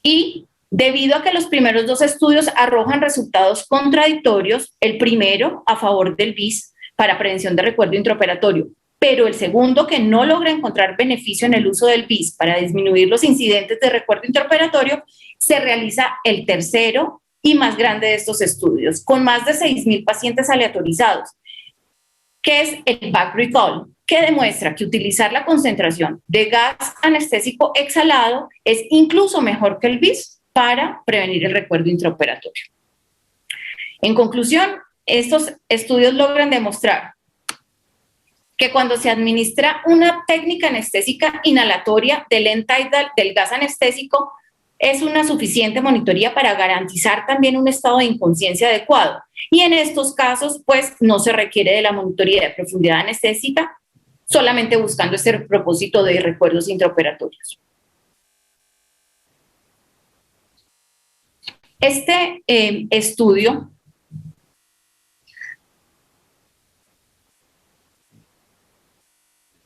Y debido a que los primeros 2 estudios arrojan resultados contradictorios, el primero a favor del BIS para prevención de recuerdo intraoperatorio, pero el segundo, que no logra encontrar beneficio en el uso del BIS para disminuir los incidentes de recuerdo intraoperatorio, se realiza el tercero y más grande de estos estudios, con más de 6,000 pacientes aleatorizados, que es el BackRecall, que demuestra que utilizar la concentración de gas anestésico exhalado es incluso mejor que el BIS para prevenir el recuerdo intraoperatorio. En conclusión, estos estudios logran demostrar que cuando se administra una técnica anestésica inhalatoria del end-tidal del gas anestésico, es una suficiente monitoría para garantizar también un estado de inconsciencia adecuado. Y en estos casos, pues, no se requiere de la monitoría de profundidad anestésica, solamente buscando este propósito de recuerdos intraoperatorios. Este estudio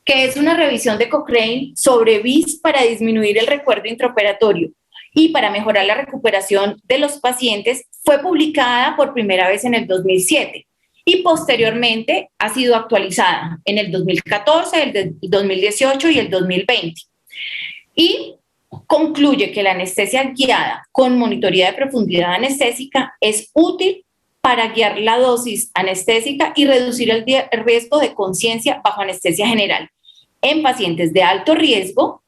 que es una revisión de Cochrane sobre BIS para disminuir el recuerdo intraoperatorio y para mejorar la recuperación de los pacientes, fue publicada por primera vez en el 2007 y posteriormente ha sido actualizada en el 2014, el 2018 y el 2020. Y concluye que la anestesia guiada con monitoría de profundidad anestésica es útil para guiar la dosis anestésica y reducir el riesgo de conciencia bajo anestesia general en pacientes de alto riesgo,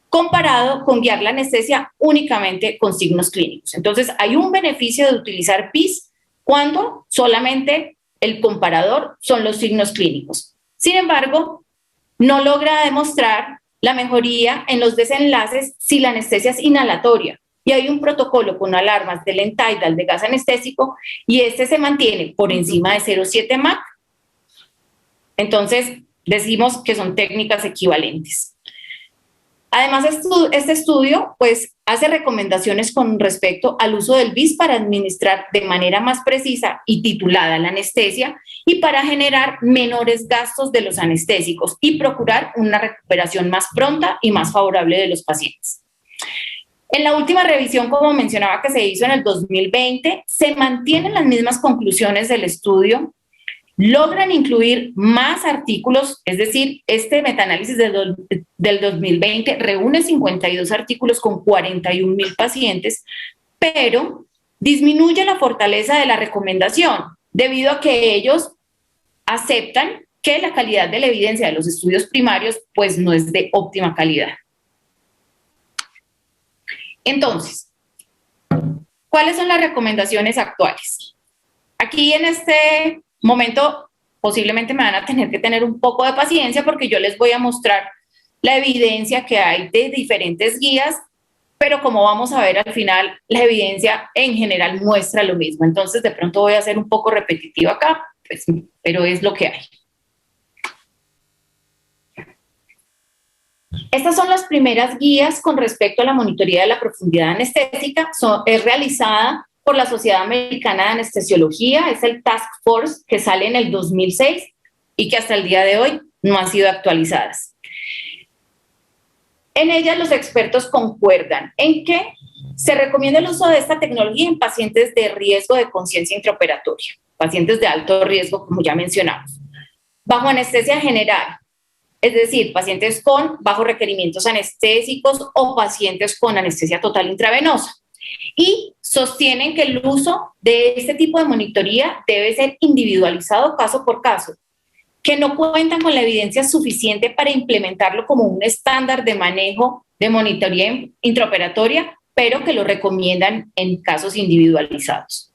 comparado con guiar la anestesia únicamente con signos clínicos. Entonces, hay un beneficio de utilizar BIS cuando solamente el comparador son los signos clínicos. Sin embargo, no logra demostrar la mejoría en los desenlaces si la anestesia es inhalatoria. Y hay un protocolo con alarmas del end-tidal de gas anestésico y este se mantiene por encima de 0,7 Mach. Entonces, decimos que son técnicas equivalentes. Además, este estudio pues, hace recomendaciones con respecto al uso del BIS para administrar de manera más precisa y titulada la anestesia y para generar menores gastos de los anestésicos y procurar una recuperación más pronta y más favorable de los pacientes. En la última revisión, como mencionaba, que se hizo en el 2020, se mantienen las mismas conclusiones del estudio, logran incluir más artículos, es decir, este metaanálisis del 2020 reúne 52 artículos con 41,000 pacientes, pero disminuye la fortaleza de la recomendación, debido a que ellos aceptan que la calidad de la evidencia de los estudios primarios pues no es de óptima calidad. Entonces, ¿cuáles son las recomendaciones actuales? Aquí en este momento posiblemente me van a tener que tener un poco de paciencia porque yo les voy a mostrar la evidencia que hay de diferentes guías pero como vamos a ver al final, la evidencia en general muestra lo mismo. Entonces, de pronto voy a ser un poco repetitiva acá, pues, pero es lo que hay. Estas son las primeras guías con respecto a la monitoría de la profundidad anestésica. Es realizada por la Sociedad Americana de Anestesiología, es el Task Force que sale en el 2006 y que hasta el día de hoy no han sido actualizadas. En ellas los expertos concuerdan en que se recomienda el uso de esta tecnología en pacientes de riesgo de conciencia intraoperatoria, pacientes de alto riesgo, como ya mencionamos, bajo anestesia general, es decir, pacientes con bajos requerimientos anestésicos o pacientes con anestesia total intravenosa. Y sostienen que el uso de este tipo de monitoría debe ser individualizado caso por caso, que no cuentan con la evidencia suficiente para implementarlo como un estándar de manejo de monitoría intraoperatoria, pero que lo recomiendan en casos individualizados.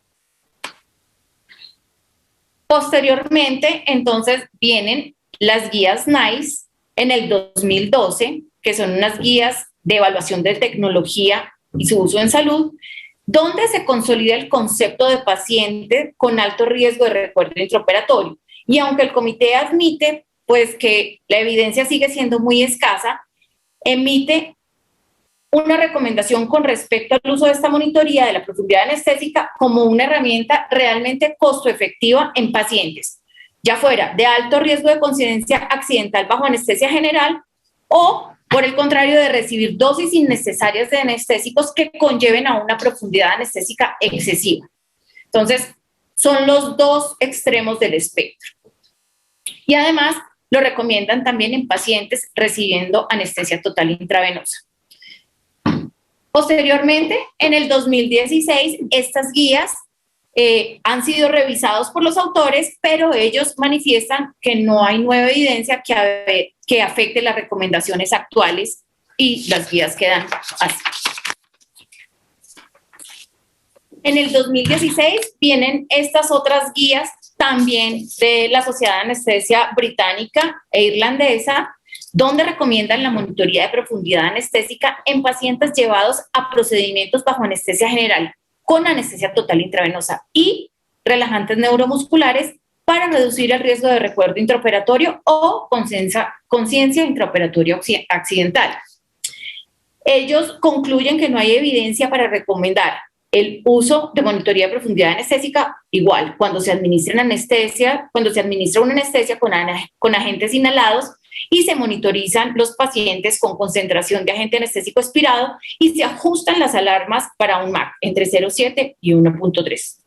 Posteriormente, entonces, vienen las guías NICE en el 2012, que son unas guías de evaluación de tecnología y su uso en salud, donde se consolida el concepto de paciente con alto riesgo de recuerdo intraoperatorio. Y aunque el comité admite pues, que la evidencia sigue siendo muy escasa, emite una recomendación con respecto al uso de esta monitoría de la profundidad anestésica como una herramienta realmente costo efectiva en pacientes, ya fuera de alto riesgo de coincidencia accidental bajo anestesia general o, por el contrario, de recibir dosis innecesarias de anestésicos que conlleven a una profundidad anestésica excesiva. Entonces, son los dos extremos del espectro. Y además, lo recomiendan también en pacientes recibiendo anestesia total intravenosa. Posteriormente, en el 2016, estas guías han sido revisados por los autores, pero ellos manifiestan que no hay nueva evidencia que afecte las recomendaciones actuales y las guías quedan así. En el 2016 vienen estas otras guías también de la Sociedad de Anestesia Británica e Irlandesa, donde recomiendan la monitoría de profundidad anestésica en pacientes llevados a procedimientos bajo anestesia general con anestesia total intravenosa y relajantes neuromusculares para reducir el riesgo de recuerdo intraoperatorio o conciencia intraoperatoria accidental. Ellos concluyen que no hay evidencia para recomendar el uso de monitoría de profundidad anestésica igual cuando se administra una anestesia con agentes inhalados y se monitorizan los pacientes con concentración de agente anestésico expirado y se ajustan las alarmas para un MAC entre 0,7 y 1,3.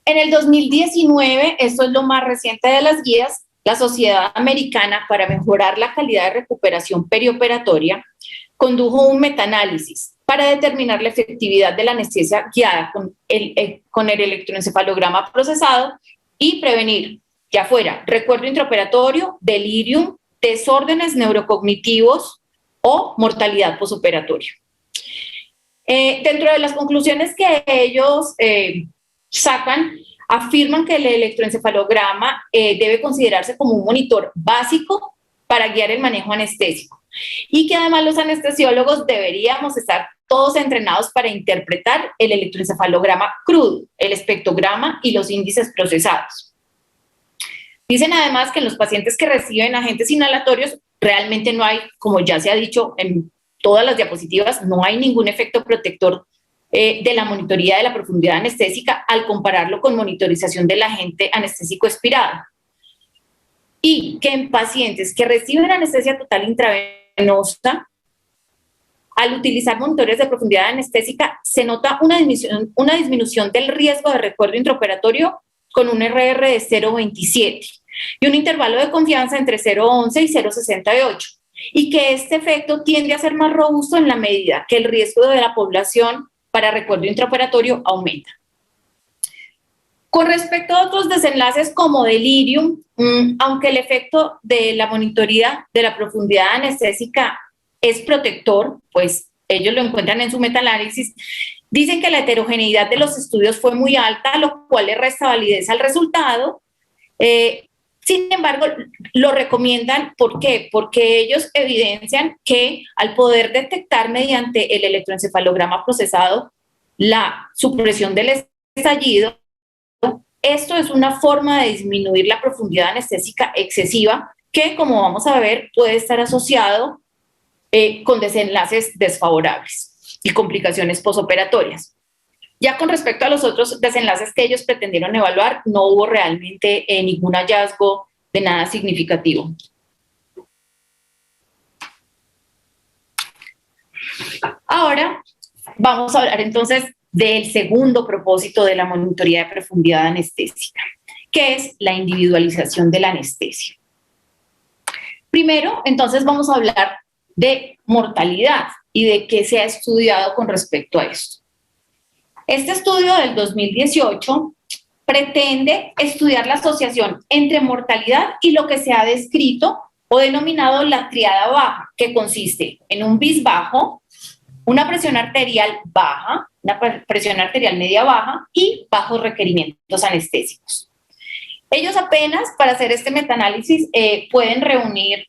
En el 2019, esto es lo más reciente de las guías, la Sociedad Americana para mejorar la calidad de recuperación perioperatoria condujo un metaanálisis para determinar la efectividad de la anestesia guiada con el electroencefalograma procesado y prevenir, ya fuera recuerdo intraoperatorio, delirium, desórdenes neurocognitivos o mortalidad posoperatoria. Dentro de las conclusiones que ellos sacan, afirman que el electroencefalograma debe considerarse como un monitor básico para guiar el manejo anestésico y que además los anestesiólogos deberíamos estar todos entrenados para interpretar el electroencefalograma crudo, el espectrograma y los índices procesados. Dicen además que en los pacientes que reciben agentes inhalatorios realmente no hay, como ya se ha dicho en todas las diapositivas, no hay ningún efecto protector de la monitoría de la profundidad anestésica al compararlo con monitorización del agente anestésico expirado. Y que en pacientes que reciben anestesia total intravenosa, al utilizar monitores de profundidad anestésica, se nota una disminución del riesgo de recuerdo intraoperatorio con un RR de 0,27 y un intervalo de confianza entre 0,11 y 0,68, y que este efecto tiende a ser más robusto en la medida que el riesgo de la población para recuerdo intraoperatorio aumenta. Con respecto a otros desenlaces como delirium, aunque el efecto de la monitoría de la profundidad anestésica es protector, pues ellos lo encuentran en su metaanálisis, dicen que la heterogeneidad de los estudios fue muy alta, lo cual le resta validez al resultado, Sin embargo, lo recomiendan, ¿por qué? Porque ellos evidencian que al poder detectar mediante el electroencefalograma procesado la supresión del estallido, esto es una forma de disminuir la profundidad anestésica excesiva que, como vamos a ver, puede estar asociado con desenlaces desfavorables y complicaciones posoperatorias. Ya con respecto a los otros desenlaces que ellos pretendieron evaluar, no hubo realmente ningún hallazgo de nada significativo. Ahora vamos a hablar entonces del segundo propósito de la monitoría de profundidad anestésica, que es la individualización de la anestesia. Primero, entonces vamos a hablar de mortalidad y de qué se ha estudiado con respecto a esto. Este estudio del 2018 pretende estudiar la asociación entre mortalidad y lo que se ha descrito o denominado la triada baja, que consiste en un bis bajo, una presión arterial baja, una presión arterial media baja y bajos requerimientos anestésicos. Ellos apenas, para hacer este metaanálisis, pueden reunir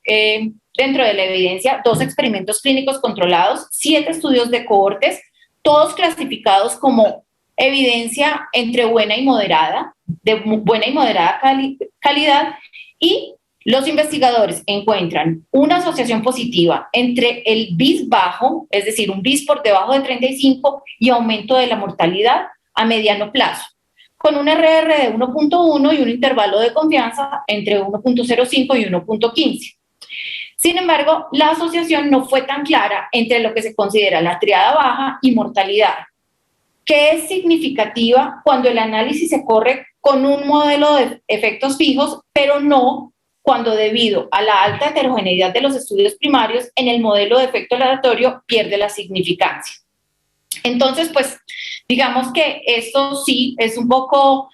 dentro de la evidencia 2 experimentos clínicos controlados, 7 estudios de cohortes, todos clasificados como evidencia entre buena y moderada, de buena y moderada calidad, y los investigadores encuentran una asociación positiva entre el bis bajo, es decir, un bis por debajo de 35 y aumento de la mortalidad a mediano plazo, con un RR de 1.1 y un intervalo de confianza entre 1.05 y 1.15. Sin embargo, la asociación no fue tan clara entre lo que se considera la triada baja y mortalidad, que es significativa cuando el análisis se corre con un modelo de efectos fijos, pero no cuando debido a la alta heterogeneidad de los estudios primarios en el modelo de efecto aleatorio pierde la significancia. Entonces, pues, digamos que esto sí es un poco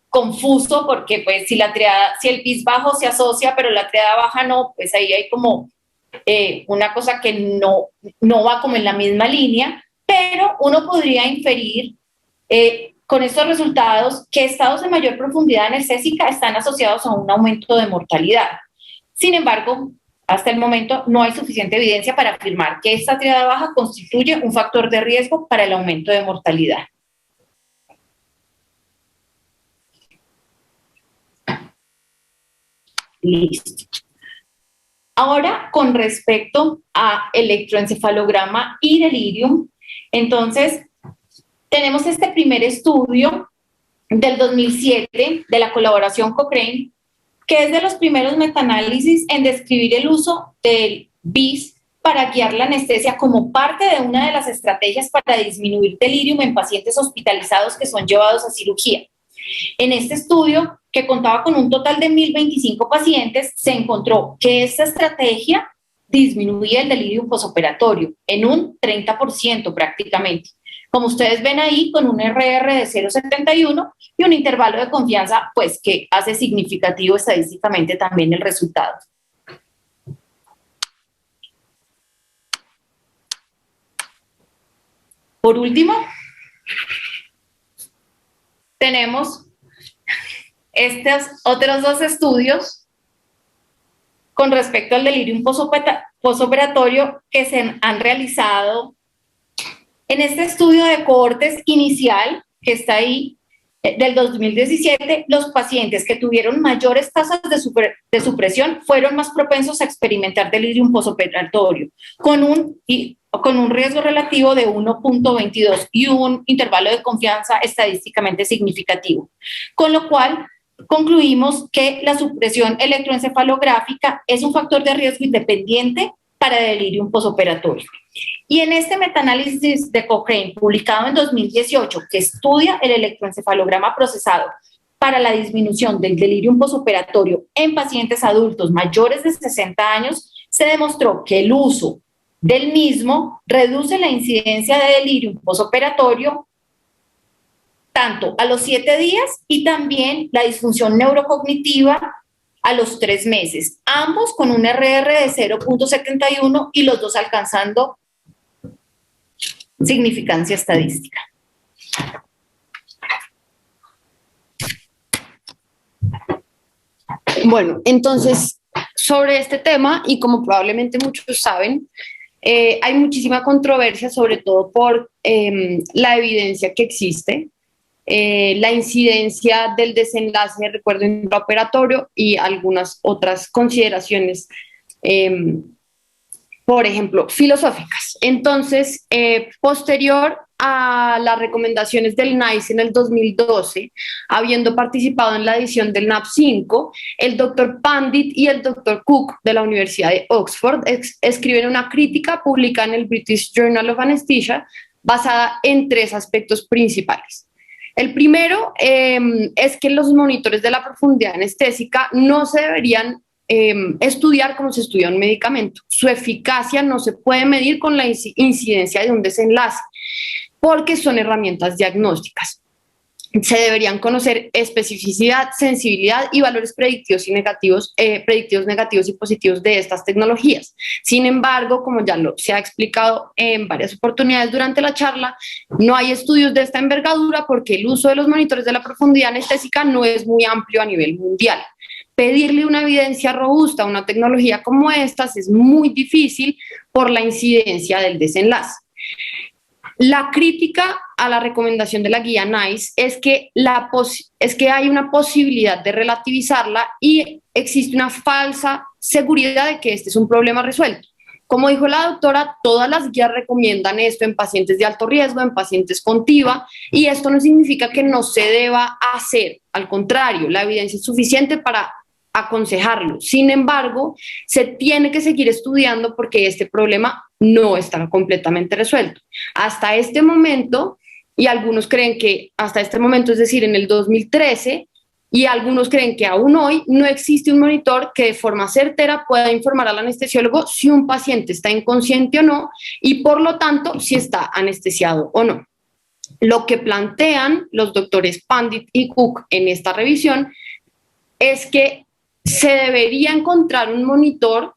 confuso porque pues si el bis bajo se asocia pero la triada baja no, pues ahí hay como una cosa que no va como en la misma línea, pero uno podría inferir con estos resultados que estados de mayor profundidad anestésica están asociados a un aumento de mortalidad. Sin embargo, hasta el momento no hay suficiente evidencia para afirmar que esta triada baja constituye un factor de riesgo para el aumento de mortalidad. Listo. Ahora, con respecto a electroencefalograma y delirium, entonces tenemos este primer estudio del 2007 de la colaboración Cochrane, que es de los primeros metaanálisis en describir el uso del BIS para guiar la anestesia como parte de una de las estrategias para disminuir delirium en pacientes hospitalizados que son llevados a cirugía. En este estudio, que contaba con un total de 1.025 pacientes, se encontró que esta estrategia disminuía el delirium posoperatorio en un 30% prácticamente. Como ustedes ven ahí, con un RR de 0.71 y un intervalo de confianza, pues que hace significativo estadísticamente también el resultado. Por último, tenemos estos otros 2 estudios con respecto al delirium posoperatorio que se han realizado en este estudio de cohortes inicial, que está ahí, del 2017, los pacientes que tuvieron mayores tasas de supresión fueron más propensos a experimentar delirium posoperatorio, con un riesgo relativo de 1.22 y un intervalo de confianza estadísticamente significativo. Con lo cual, concluimos que la supresión electroencefalográfica es un factor de riesgo independiente para delirium posoperatorio. Y en este metaanálisis de Cochrane, publicado en 2018, que estudia el electroencefalograma procesado para la disminución del delirium posoperatorio en pacientes adultos mayores de 60 años, se demostró que el uso del mismo reduce la incidencia de delirium posoperatorio tanto a los 7 días y también la disfunción neurocognitiva a los 3 meses, ambos con un RR de 0.71 y los dos alcanzando significancia estadística.
Bueno, entonces, sobre este tema, y como probablemente muchos saben, hay muchísima controversia, sobre todo por la evidencia que existe, la incidencia del desenlace de recuerdo intraoperatorio y algunas otras consideraciones, por ejemplo, filosóficas. Entonces, posterior a las recomendaciones del NICE en el 2012, habiendo participado en la edición del NAP5, el doctor Pandit y el doctor Cook de la Universidad de Oxford escriben una crítica pública en el British Journal of Anesthesia basada en 3 aspectos principales. El primero es que los monitores de la profundidad anestésica no se deberían estudiar como se estudia un medicamento. Su eficacia no se puede medir con la incidencia de un desenlace, porque son herramientas diagnósticas. Se deberían conocer especificidad, sensibilidad y valores predictivos y negativos, predictivos negativos y positivos de estas tecnologías. Sin embargo, como ya se ha explicado en varias oportunidades durante la charla, no hay estudios de esta envergadura porque el uso de los monitores de la profundidad anestésica no es muy amplio a nivel mundial. Pedirle una evidencia robusta a una tecnología como estas es muy difícil por la incidencia del desenlace. La crítica a la recomendación de la guía NICE es que hay una posibilidad de relativizarla y existe una falsa seguridad de que este es un problema resuelto. Como dijo la doctora, todas las guías recomiendan esto en pacientes de alto riesgo, en pacientes con TIVA, y esto no significa que no se deba hacer. Al contrario, la evidencia es suficiente para aconsejarlo. Sin embargo, se tiene que seguir estudiando porque este problema no está completamente resuelto. Hasta este momento, y algunos creen que hasta este momento, es decir, en el 2013, y algunos creen que aún hoy no existe un monitor que de forma certera pueda informar al anestesiólogo si un paciente está inconsciente o no, y por lo tanto, si está anestesiado o no. Lo que plantean los doctores Pandit y Cook en esta revisión es que se debería encontrar un monitor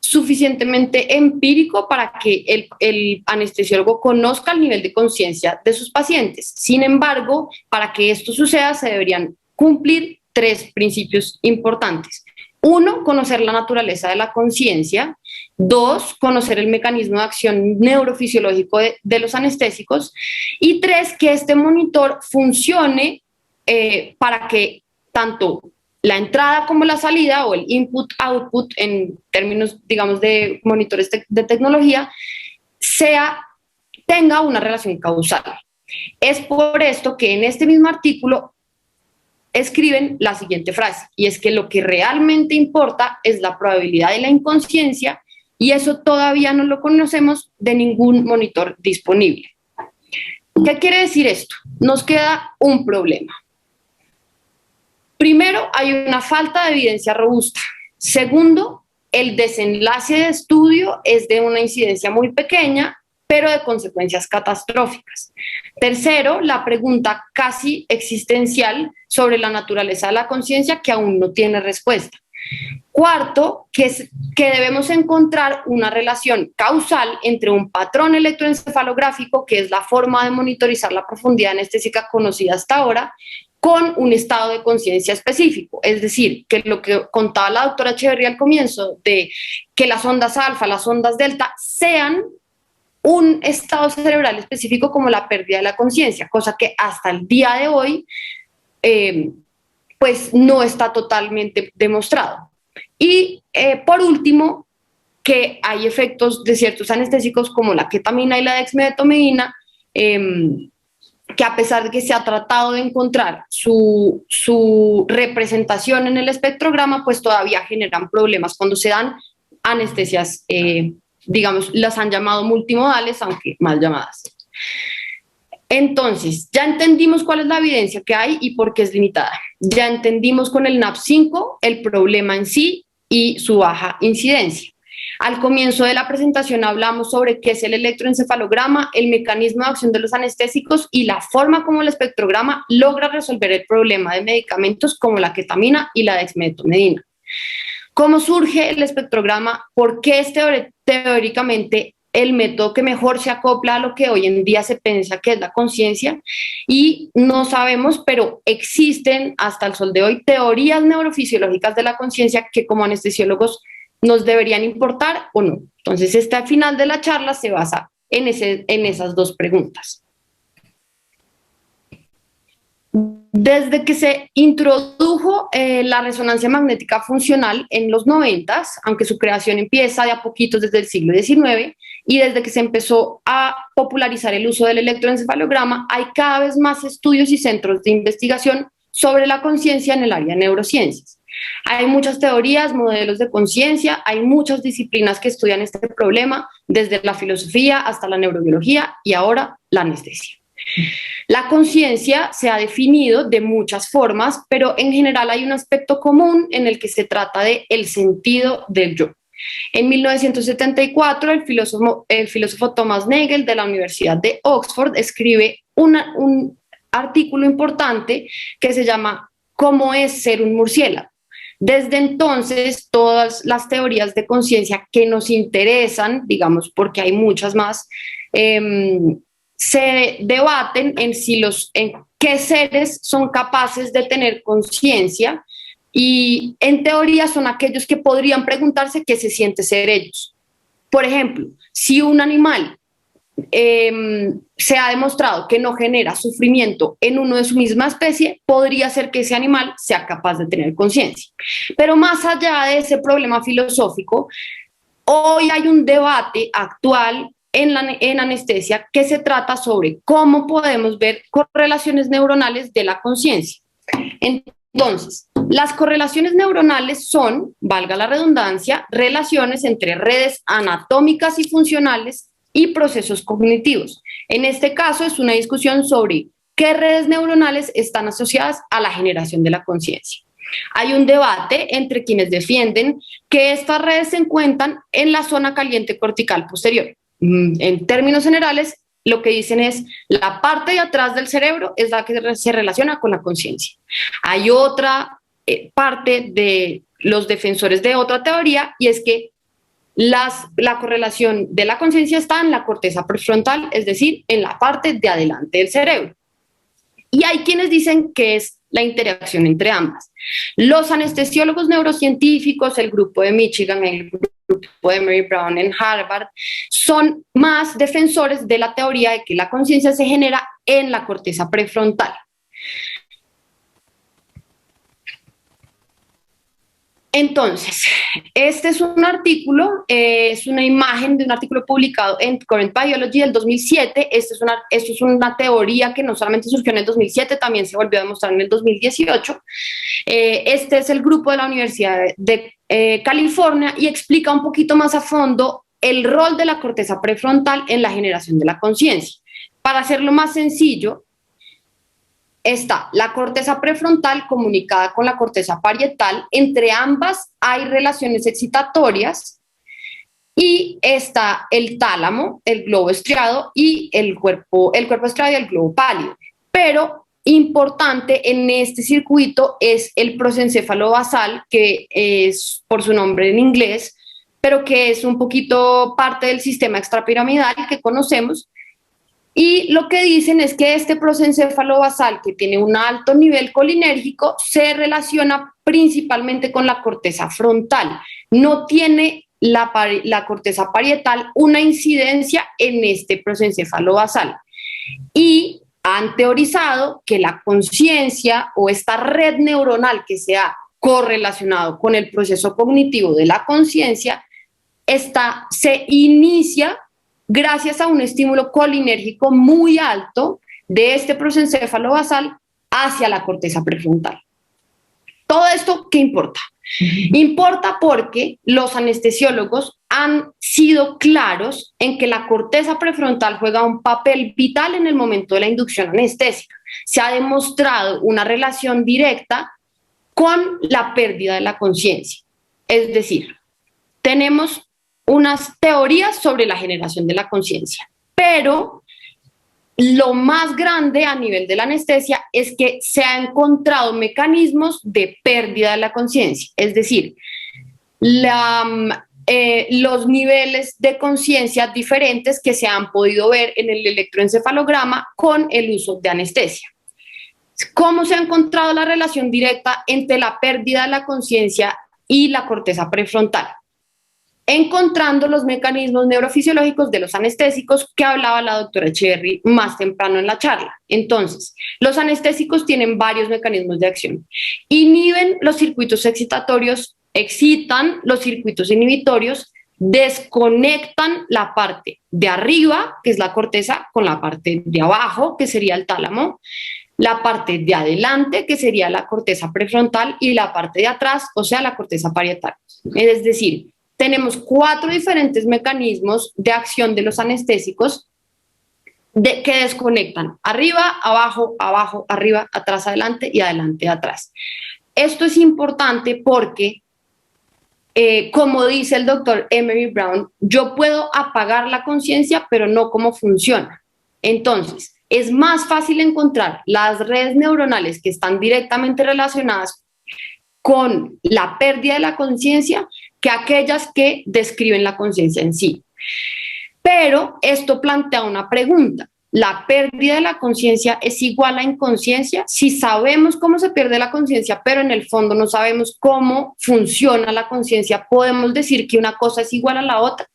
suficientemente empírico para que el anestesiólogo conozca el nivel de conciencia de sus pacientes. Sin embargo, para que esto suceda, se deberían cumplir 3 principios importantes. 1, conocer la naturaleza de la conciencia. 2, conocer el mecanismo de acción neurofisiológico de los anestésicos. Y 3, que este monitor funcione para que tanto la entrada como la salida, o el input-output en términos, digamos, de monitores de tecnología, tenga una relación causal. Es por esto que en este mismo artículo escriben la siguiente frase, y es que lo que realmente importa es la probabilidad de la inconsciencia, y eso todavía no lo conocemos de ningún monitor disponible. ¿Qué quiere decir esto? Nos queda un problema. Primero, hay una falta de evidencia robusta. Segundo, el desenlace de estudio es de una incidencia muy pequeña, pero de consecuencias catastróficas. Tercero, la pregunta casi existencial sobre la naturaleza de la conciencia que aún no tiene respuesta. Cuarto, que debemos encontrar una relación causal entre un patrón electroencefalográfico, que es la forma de monitorizar la profundidad anestésica conocida hasta ahora, con un estado de conciencia específico. Es decir, que lo que contaba la doctora Echeverría al comienzo, de que las ondas alfa, las ondas delta, sean un estado cerebral específico como la pérdida de la conciencia, cosa que hasta el día de hoy pues no está totalmente demostrado. Y por último, que hay efectos de ciertos anestésicos como la ketamina y la dexmedetomidina, que a pesar de que se ha tratado de encontrar su representación en el espectrograma, pues todavía generan problemas cuando se dan anestesias, digamos, las han llamado multimodales, aunque mal llamadas. Entonces, ya entendimos cuál es la evidencia que hay y por qué es limitada. Ya entendimos con el NAP5 el problema en sí y su baja incidencia. Al comienzo de la presentación hablamos sobre qué es el electroencefalograma, el mecanismo de acción de los anestésicos y la forma como el espectrograma logra resolver el problema de medicamentos como la ketamina y la dexmedetomidina. ¿Cómo surge el espectrograma? ¿Por qué es teóricamente el método que mejor se acopla a lo que hoy en día se piensa que es la conciencia, y no sabemos, pero existen hasta el sol de hoy teorías neurofisiológicas de la conciencia que como anestesiólogos nos deberían importar o no. Entonces, este final de la charla se basa en esas dos preguntas. Desde que se introdujo la resonancia magnética funcional en los 90, aunque su creación empieza de a poquitos desde el siglo XIX, y desde que se empezó a popularizar el uso del electroencefalograma, hay cada vez más estudios y centros de investigación sobre la conciencia en el área de neurociencias. Hay muchas teorías, modelos de conciencia, hay muchas disciplinas que estudian este problema, desde la filosofía hasta la neurobiología y ahora la anestesia. La conciencia se ha definido de muchas formas, pero en general hay un aspecto común en el que se trata de el sentido del yo. En 1974, el filósofo Thomas Nagel de la Universidad de Oxford escribe un artículo importante que se llama ¿Cómo es ser un murciélago? Desde entonces, todas las teorías de conciencia que nos interesan, digamos, porque hay muchas más, se debaten en qué seres son capaces de tener conciencia, y en teoría son aquellos que podrían preguntarse qué se siente ser ellos. Por ejemplo, si un animal se ha demostrado que no genera sufrimiento en uno de su misma especie, podría ser que ese animal sea capaz de tener conciencia. Pero más allá de ese problema filosófico, hoy hay un debate actual en anestesia que se trata sobre cómo podemos ver correlaciones neuronales de la conciencia. Entonces, las correlaciones neuronales son, valga la redundancia, relaciones entre redes anatómicas y funcionales y procesos cognitivos. En este caso es una discusión sobre qué redes neuronales están asociadas a la generación de la conciencia. Hay un debate entre quienes defienden que estas redes se encuentran en la zona caliente cortical posterior. En términos generales, lo que dicen es la parte de atrás del cerebro es la que se relaciona con la conciencia. Hay otra parte de los defensores de otra teoría, y es que la correlación de la conciencia está en la corteza prefrontal, es decir, en la parte de adelante del cerebro. Y hay quienes dicen que es la interacción entre ambas. Los anestesiólogos neurocientíficos, el grupo de Michigan, el grupo de Mary Brown en Harvard, son más defensores de la teoría de que la conciencia se genera en la corteza prefrontal. Entonces, este es un artículo, es una imagen de un artículo publicado en Current Biology del 2007. Esto es una teoría que no solamente surgió en el 2007, también se volvió a demostrar en el 2018. Este es el grupo de la Universidad de California y explica un poquito más a fondo el rol de la corteza prefrontal en la generación de la conciencia. Para hacerlo más sencillo, está la corteza prefrontal comunicada con la corteza parietal. Entre ambas hay relaciones excitatorias, y está el tálamo, el globo estriado y el cuerpo estriado y el globo pálido. Pero importante en este circuito es el prosencéfalo basal, que es por su nombre en inglés, pero que es un poquito parte del sistema extrapiramidal que conocemos. Y lo que dicen es que este prosencéfalo basal, que tiene un alto nivel colinérgico, se relaciona principalmente con la corteza frontal. No tiene la corteza parietal una incidencia en este prosencéfalo basal. Y han teorizado que la conciencia o esta red neuronal que se ha correlacionado con el proceso cognitivo de la conciencia se inicia gracias a un estímulo colinérgico muy alto de este prosencéfalo basal hacia la corteza prefrontal. ¿Todo esto qué importa? Importa porque los anestesiólogos han sido claros en que la corteza prefrontal juega un papel vital en el momento de la inducción anestésica. Se ha demostrado una relación directa con la pérdida de la conciencia. Es decir, tenemos unas teorías sobre la generación de la conciencia, pero lo más grande a nivel de la anestesia es que se han encontrado mecanismos de pérdida de la conciencia. Es decir, los niveles de conciencia diferentes que se han podido ver en el electroencefalograma con el uso de anestesia. ¿Cómo se ha encontrado la relación directa entre la pérdida de la conciencia y la corteza prefrontal? Encontrando los mecanismos neurofisiológicos de los anestésicos que hablaba la doctora Echeverry más temprano en la charla. Entonces, los anestésicos tienen varios mecanismos de acción. Inhiben los circuitos excitatorios, excitan los circuitos inhibitorios, desconectan la parte de arriba, que es la corteza, con la parte de abajo, que sería el tálamo, la parte de adelante, que sería la corteza prefrontal, y la parte de atrás, o sea, la corteza parietal. Es decir, tenemos 4 diferentes mecanismos de acción de los anestésicos que desconectan arriba, abajo, abajo, arriba, atrás, adelante y adelante, atrás. Esto es importante porque, como dice el doctor Emery Brown, yo puedo apagar la conciencia, pero no cómo funciona. Entonces, es más fácil encontrar las redes neuronales que están directamente relacionadas con la pérdida de la conciencia que aquellas que describen la conciencia en sí. Pero esto plantea una pregunta. ¿La pérdida de la conciencia es igual a inconsciencia? Si sabemos cómo se pierde la conciencia, pero en el fondo no sabemos cómo funciona la conciencia, ¿podemos decir que una cosa es igual a la otra?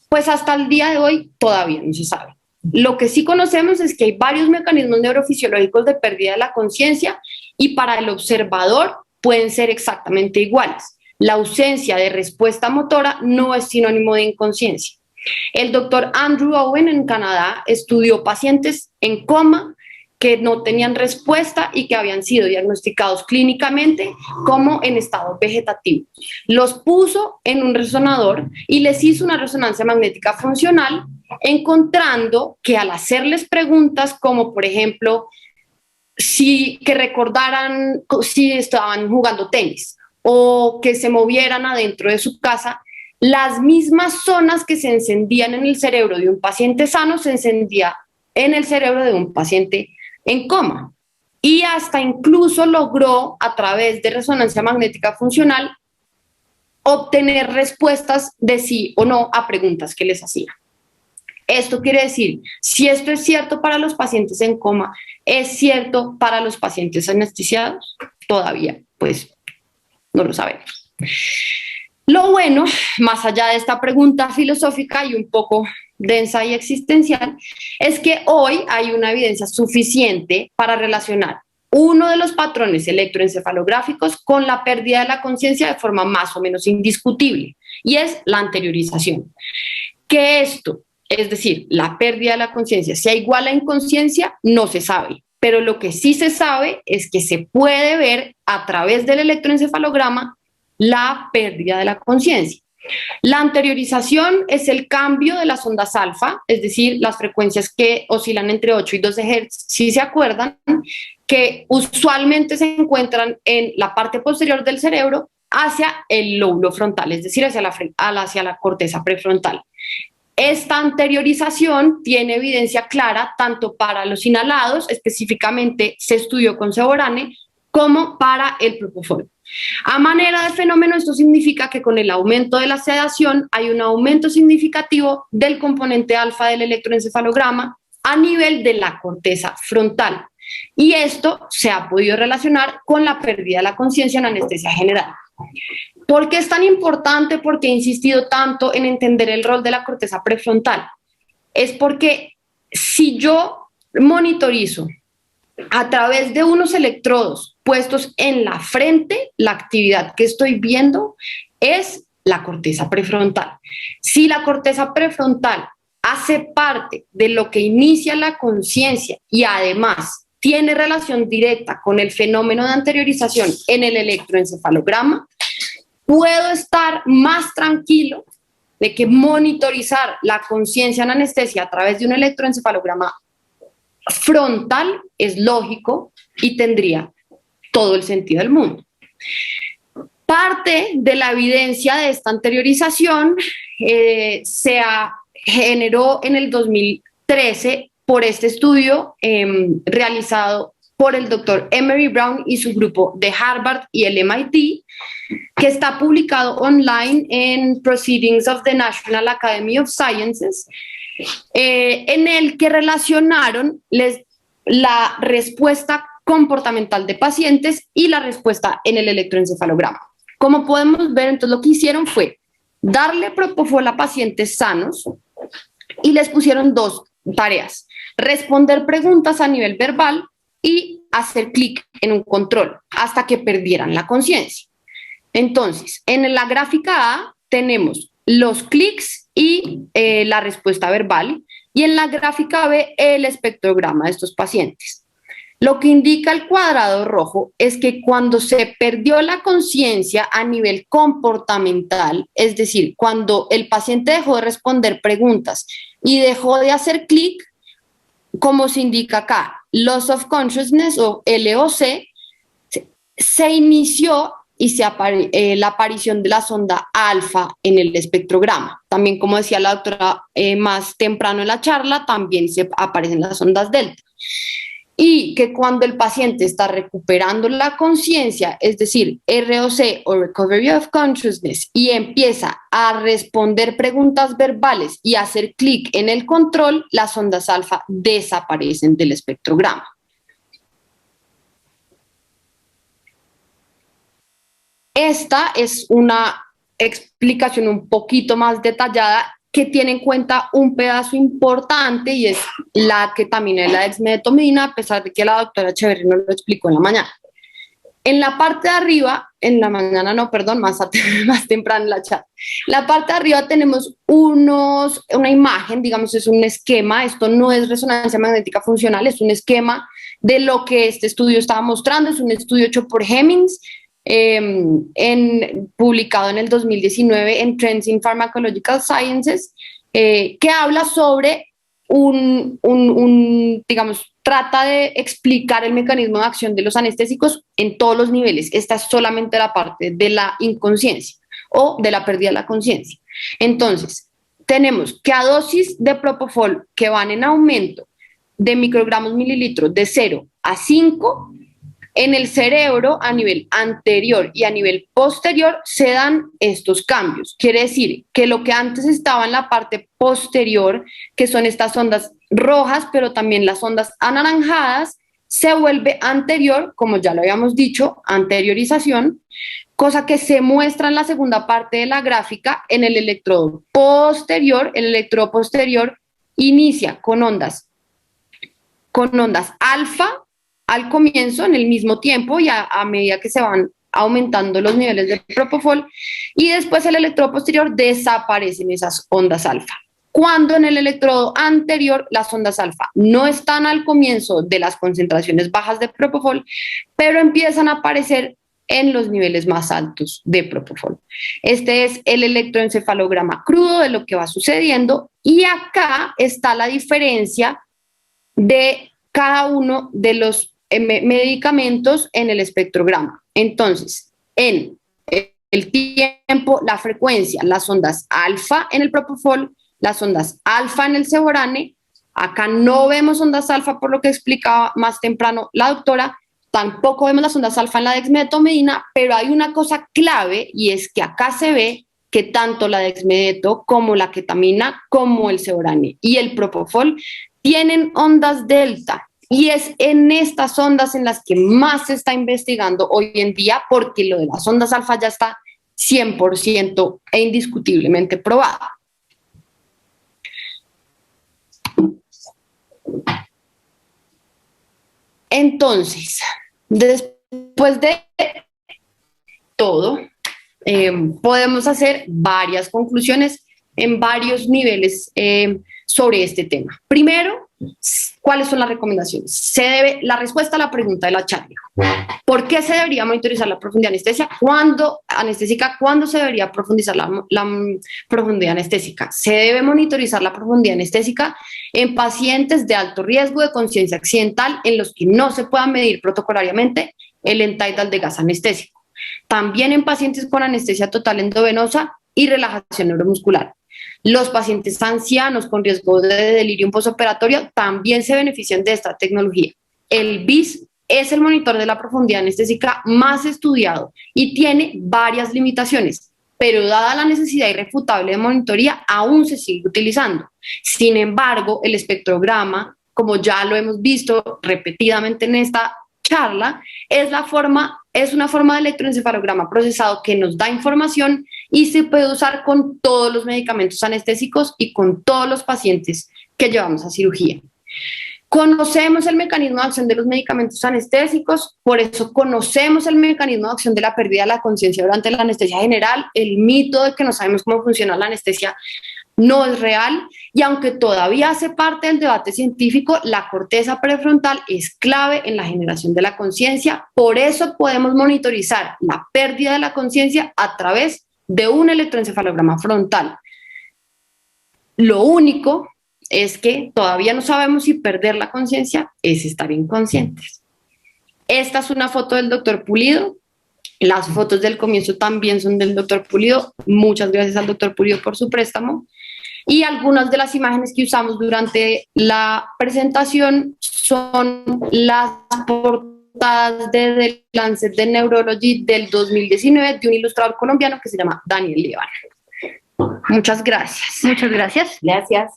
Pues hasta el día de hoy todavía no se sabe. Lo que sí conocemos es que hay varios mecanismos neurofisiológicos de pérdida de la conciencia y para el observador pueden ser exactamente iguales. La ausencia de respuesta motora no es sinónimo de inconsciencia. El doctor Andrew Owen en Canadá estudió pacientes en coma que no tenían respuesta y que habían sido diagnosticados clínicamente como en estado vegetativo. Los puso en un resonador y les hizo una resonancia magnética funcional, encontrando que al hacerles preguntas como, por ejemplo, que recordaran si estaban jugando tenis o que se movieran adentro de su casa, las mismas zonas que se encendían en el cerebro de un paciente sano se encendía en el cerebro de un paciente en coma. Y hasta incluso logró, a través de resonancia magnética funcional, obtener respuestas de sí o no a preguntas que les hacía. Esto quiere decir, si esto es cierto para los pacientes en coma, ¿es cierto para los pacientes anestesiados? Todavía, pues, no lo sabemos. Lo bueno, más allá de esta pregunta filosófica y un poco densa y existencial, es que hoy hay una evidencia suficiente para relacionar uno de los patrones electroencefalográficos con la pérdida de la conciencia de forma más o menos indiscutible, y es la anteriorización. Que esto, es decir, la pérdida de la conciencia, sea igual a inconsciencia, no se sabe. Pero lo que sí se sabe es que se puede ver a través del electroencefalograma la pérdida de la conciencia. La anteriorización es el cambio de las ondas alfa, es decir, las frecuencias que oscilan entre 8 y 12 Hz, si se acuerdan, que usualmente se encuentran en la parte posterior del cerebro hacia el lóbulo frontal, es decir, hacia la corteza prefrontal. Esta anteriorización tiene evidencia clara tanto para los inhalados, específicamente se estudió con Seborane, como para el propofol. A manera de fenómeno, esto significa que con el aumento de la sedación hay un aumento significativo del componente alfa del electroencefalograma a nivel de la corteza frontal. Y esto se ha podido relacionar con la pérdida de la conciencia en anestesia general. ¿Por qué es tan importante? ¿Por qué he insistido tanto en entender el rol de la corteza prefrontal? Es porque si yo monitorizo a través de unos electrodos puestos en la frente, la actividad que estoy viendo es la corteza prefrontal. Si la corteza prefrontal hace parte de lo que inicia la conciencia y además tiene relación directa con el fenómeno de anteriorización en el electroencefalograma, puedo estar más tranquilo de que monitorizar la conciencia en anestesia a través de un electroencefalograma frontal es lógico y tendría todo el sentido del mundo. Parte de la evidencia de esta anteriorización se generó en el 2013 por este estudio realizado por el doctor Emery Brown y su grupo de Harvard y el MIT, que está publicado online en Proceedings of the National Academy of Sciences, en el que relacionaron la respuesta comportamental de pacientes y la respuesta en el electroencefalograma. Como podemos ver, entonces lo que hicieron fue darle propofol a pacientes sanos y les pusieron 2 tareas: responder preguntas a nivel verbal y hacer clic en un control hasta que perdieran la conciencia. Entonces, en la gráfica A tenemos los clics y la respuesta verbal, y en la gráfica B el espectrograma de estos pacientes. Lo que indica el cuadrado rojo es que cuando se perdió la conciencia a nivel comportamental, es decir, cuando el paciente dejó de responder preguntas y dejó de hacer clic, como se indica acá, loss of consciousness o LOC, se inició y la aparición de la sonda alfa en el espectrograma. También, como decía la doctora más temprano en la charla, también se aparecen las ondas delta. Y que cuando el paciente está recuperando la conciencia, es decir, ROC o Recovery of Consciousness, y empieza a responder preguntas verbales y hacer clic en el control, las ondas alfa desaparecen del espectrograma. Esta es una explicación un poquito más detallada que tiene en cuenta un pedazo importante, y es la ketamina y la dexmedetomidina, a pesar de que la doctora Echeverry no lo explicó en la mañana. En la parte de arriba, en la mañana no, perdón, más temprano en la chat. La parte de arriba tenemos una imagen, digamos, es un esquema. Esto no es resonancia magnética funcional, es un esquema de lo que este estudio estaba mostrando. Es un estudio hecho por Hemmings, publicado en el 2019 en Trends in Pharmacological Sciences, que habla sobre digamos, trata de explicar el mecanismo de acción de los anestésicos en todos los niveles. Esta es solamente la parte de la inconsciencia o de la pérdida de la conciencia. Entonces, tenemos que a dosis de propofol que van en aumento de microgramos mililitros de 0 a 5, en el cerebro a nivel anterior y a nivel posterior se dan estos cambios. Quiere decir que lo que antes estaba en la parte posterior, que son estas ondas rojas, pero también las ondas anaranjadas, se vuelve anterior, como ya lo habíamos dicho, anteriorización, cosa que se muestra en la segunda parte de la gráfica en el electrodo posterior. El electrodo posterior inicia con ondas alfa al comienzo, en el mismo tiempo, y a medida que se van aumentando los niveles de propofol, y después el electrodo posterior desaparecen esas ondas alfa. Cuando en el electrodo anterior las ondas alfa no están al comienzo de las concentraciones bajas de propofol, pero empiezan a aparecer en los niveles más altos de propofol. Este es el electroencefalograma crudo de lo que va sucediendo, y acá está la diferencia de cada uno de los medicamentos en el espectrograma. Entonces, en el tiempo, la frecuencia, las ondas alfa en el propofol, las ondas alfa en el Ceborane. Acá no vemos ondas alfa, por lo que explicaba más temprano la doctora. Tampoco vemos las ondas alfa en la dexmedetomidina, pero hay una cosa clave, y es que acá se ve que tanto la dexmedeto como la ketamina, como el Ceborane y el propofol tienen ondas delta. Y es en estas ondas en las que más se está investigando hoy en día, porque lo de las ondas alfa ya está 100% e indiscutiblemente probado. Entonces, después de todo, podemos hacer varias conclusiones en varios niveles sobre este tema. Primero, ¿cuáles son las recomendaciones? La respuesta a la pregunta de la charla: ¿por qué se debería monitorizar la profundidad anestésica? ¿Cuándo se debería profundizar la profundidad anestésica? Se debe monitorizar la profundidad anestésica en pacientes de alto riesgo de conciencia accidental, en los que no se pueda medir protocolariamente el end-tidal de gas anestésico. También en pacientes con anestesia total endovenosa y relajación neuromuscular. Los pacientes ancianos con riesgo de delirium postoperatorio también se benefician de esta tecnología. El BIS es el monitor de la profundidad anestésica más estudiado y tiene varias limitaciones, pero dada la necesidad irrefutable de monitoría, aún se sigue utilizando. Sin embargo, el espectrograma, como ya lo hemos visto repetidamente en esta charla, es una forma de electroencefalograma procesado que nos da información y se puede usar con todos los medicamentos anestésicos y con todos los pacientes que llevamos a cirugía. Conocemos el mecanismo de acción de los medicamentos anestésicos, por eso conocemos el mecanismo de acción de la pérdida de la conciencia durante la anestesia general. El mito de que no sabemos cómo funciona la anestesia no es real, y aunque todavía hace parte del debate científico, la corteza prefrontal es clave en la generación de la conciencia. Por eso podemos monitorizar la pérdida de la conciencia a través de un electroencefalograma frontal. Lo único es que todavía no sabemos si perder la conciencia es estar inconscientes. Esta es una foto del doctor Pulido. Las fotos del comienzo también son del doctor Pulido. Muchas gracias al doctor Pulido por su préstamo. Y algunas de las imágenes que usamos durante la presentación son las portadas de The Lancet de Neurology del 2019 de un ilustrador colombiano que se llama Daniel Líbano. Muchas gracias.
Muchas gracias.
Gracias.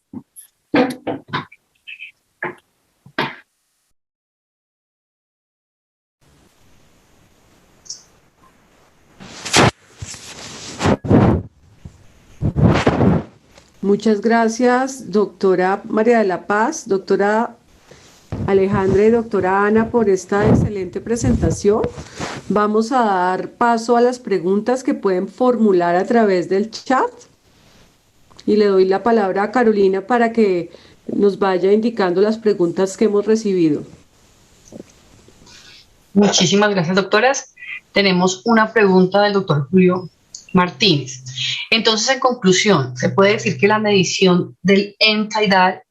Muchas gracias, doctora María de la Paz, doctora Alejandra y doctora Ana, por esta excelente presentación. Vamos a dar paso a las preguntas que pueden formular a través del chat. Y le doy la palabra a Carolina para que nos vaya indicando las preguntas que hemos recibido.
Muchísimas gracias, doctoras. Tenemos una pregunta del doctor Julio Martínez. Entonces, en conclusión, ¿se puede decir que la medición del end-tidal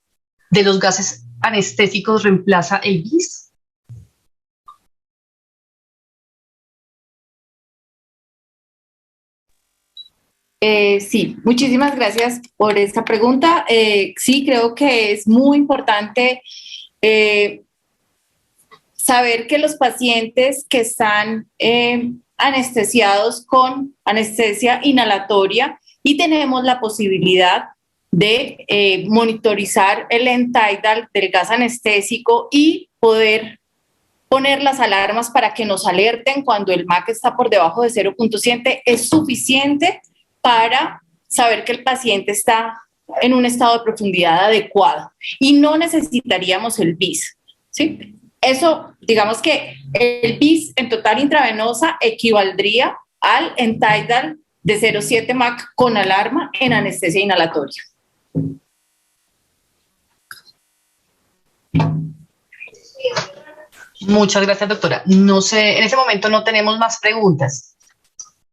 de los gases anestésicos reemplaza el BIS?
Sí, muchísimas gracias por esta pregunta. Sí, creo que es muy importante saber que los pacientes que están anestesiados con anestesia inhalatoria y tenemos la posibilidad de monitorizar el end-tidal del gas anestésico y poder poner las alarmas para que nos alerten cuando el MAC está por debajo de 0.7, es suficiente para saber que el paciente está en un estado de profundidad adecuado y no necesitaríamos el BIS, ¿sí? Eso, digamos que el BIS en total intravenosa equivaldría al end-tidal de 0.7 MAC con alarma en anestesia inhalatoria.
Muchas gracias, doctora. No sé, en ese momento no tenemos más preguntas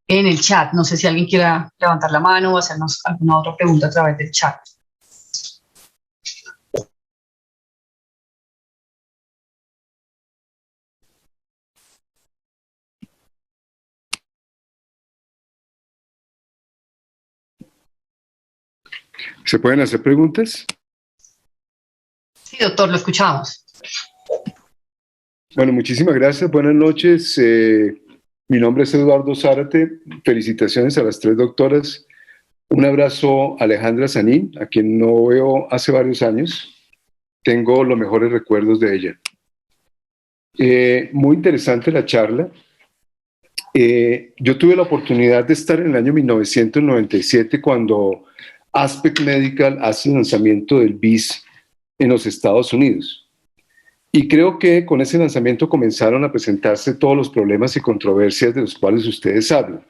en el chat. No sé si alguien quiera levantar la mano o hacernos alguna otra pregunta a través del chat.
¿Se pueden hacer preguntas?
Sí, doctor, lo escuchamos.
Bueno, muchísimas gracias. Buenas noches. Mi nombre es Eduardo Zárate. Felicitaciones a las tres doctoras. Un abrazo a Alejandra Sanín, a quien no veo hace varios años. Tengo los mejores recuerdos de ella. Muy interesante la charla. Yo tuve la oportunidad de estar en el año 1997 cuando Aspect Medical hace el lanzamiento del BIS en los Estados Unidos. Y creo que con ese lanzamiento comenzaron a presentarse todos los problemas y controversias de los cuales ustedes hablan.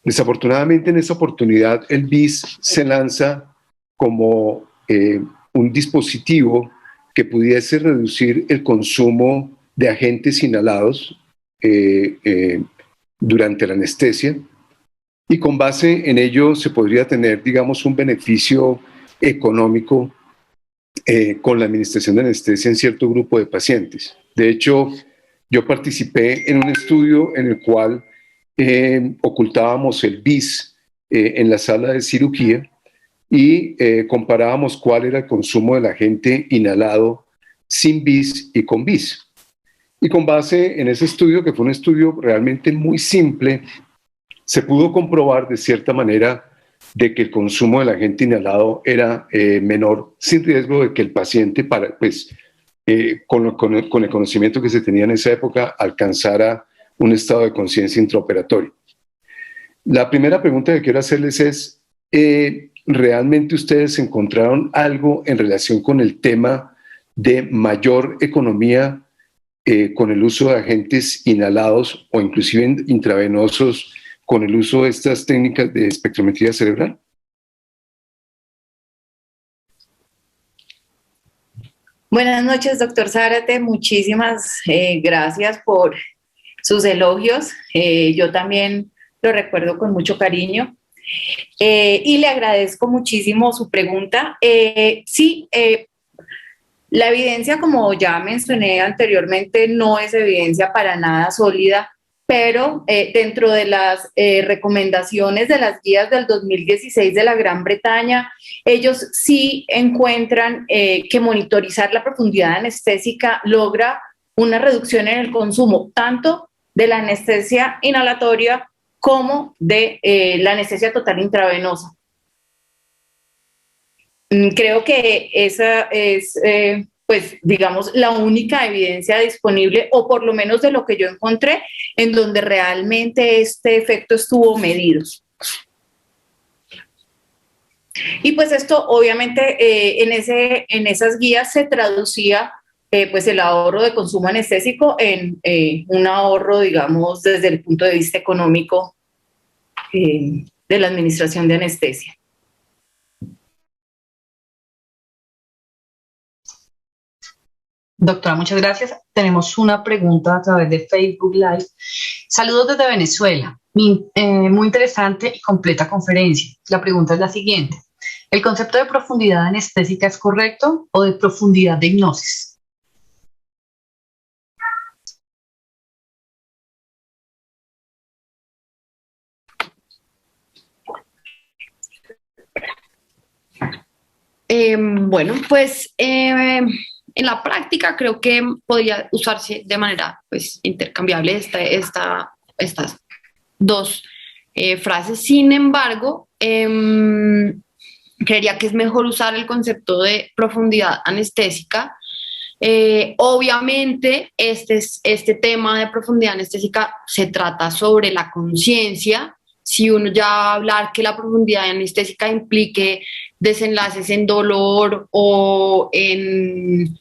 Desafortunadamente, en esa oportunidad, el BIS se lanza como un dispositivo que pudiese reducir el consumo de agentes inhalados durante la anestesia, y con base en ello se podría tener, digamos, un beneficio económico con la administración de anestesia en cierto grupo de pacientes. De hecho, yo participé en un estudio en el cual ocultábamos el BIS en la sala de cirugía y comparábamos cuál era el consumo del agente inhalado sin BIS y con BIS. Y con base en ese estudio, que fue un estudio realmente muy simple, se pudo comprobar de cierta manera de que el consumo del agente inhalado era menor, sin riesgo de que el paciente, con el conocimiento que se tenía en esa época, alcanzara un estado de conciencia intraoperatorio. La primera pregunta que quiero hacerles es, ¿realmente ustedes encontraron algo en relación con el tema de mayor economía con el uso de agentes inhalados o inclusive intravenosos con el uso de estas técnicas de espectrometría cerebral?
Buenas noches, doctor Zárate. Muchísimas gracias por sus elogios. Yo también lo recuerdo con mucho cariño. Y le agradezco muchísimo su pregunta. Sí, la evidencia, como ya mencioné anteriormente, no es evidencia para nada sólida, pero dentro de las recomendaciones de las guías del 2016 de la Gran Bretaña, ellos sí encuentran que monitorizar la profundidad anestésica logra una reducción en el consumo tanto de la anestesia inhalatoria como de la anestesia total intravenosa. Creo que esa es, pues, digamos, la única evidencia disponible, o por lo menos de lo que yo encontré, en donde realmente este efecto estuvo medido. Y pues esto, obviamente, en esas guías se traducía pues el ahorro de consumo anestésico en un ahorro, digamos, desde el punto de vista económico de la administración de anestesia.
Doctora, muchas gracias. Tenemos una pregunta a través de Facebook Live. Saludos desde Venezuela. Muy interesante y completa conferencia. La pregunta es la siguiente. ¿El concepto de profundidad anestésica es correcto o de profundidad de hipnosis?
Bueno, pues en la práctica creo que podría usarse de manera pues, intercambiable estas dos frases. Sin embargo, creería que es mejor usar el concepto de profundidad anestésica. Obviamente, este tema de profundidad anestésica se trata sobre la conciencia. Si uno ya va a hablar que la profundidad anestésica implique desenlaces en dolor o en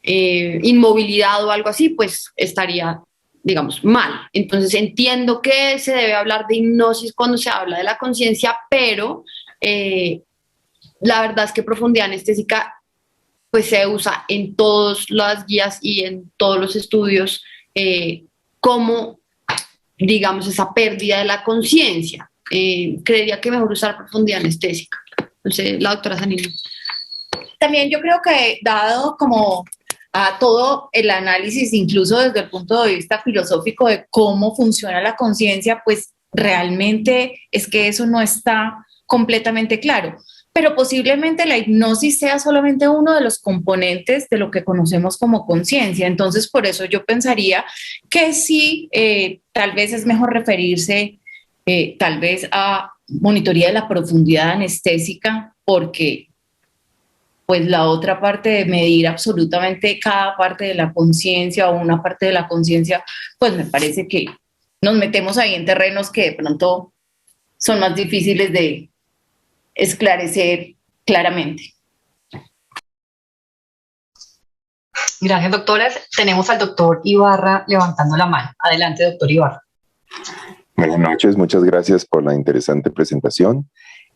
inmovilidad o algo así, pues estaría, digamos, mal. Entonces entiendo que se debe hablar de hipnosis cuando se habla de la conciencia, pero la verdad es que profundidad anestésica pues se usa en todas las guías y en todos los estudios como, digamos, esa pérdida de la conciencia. Creería que mejor usar profundidad anestésica. No sé, la doctora Zanini.
También yo creo que dado como a todo el análisis, incluso desde el punto de vista filosófico de cómo funciona la conciencia, pues realmente es que eso no está completamente claro. Pero posiblemente la hipnosis sea solamente uno de los componentes de lo que conocemos como conciencia. Entonces, por eso yo pensaría que sí, tal vez es mejor referirse tal vez a monitoría de la profundidad anestésica, porque pues la otra parte de medir absolutamente cada parte de la conciencia o una parte de la conciencia, pues me parece que nos metemos ahí en terrenos que de pronto son más difíciles de esclarecer claramente.
Gracias, doctoras. Tenemos al doctor Ibarra levantando la mano. Adelante, doctor Ibarra.
Buenas noches, muchas gracias por la interesante presentación.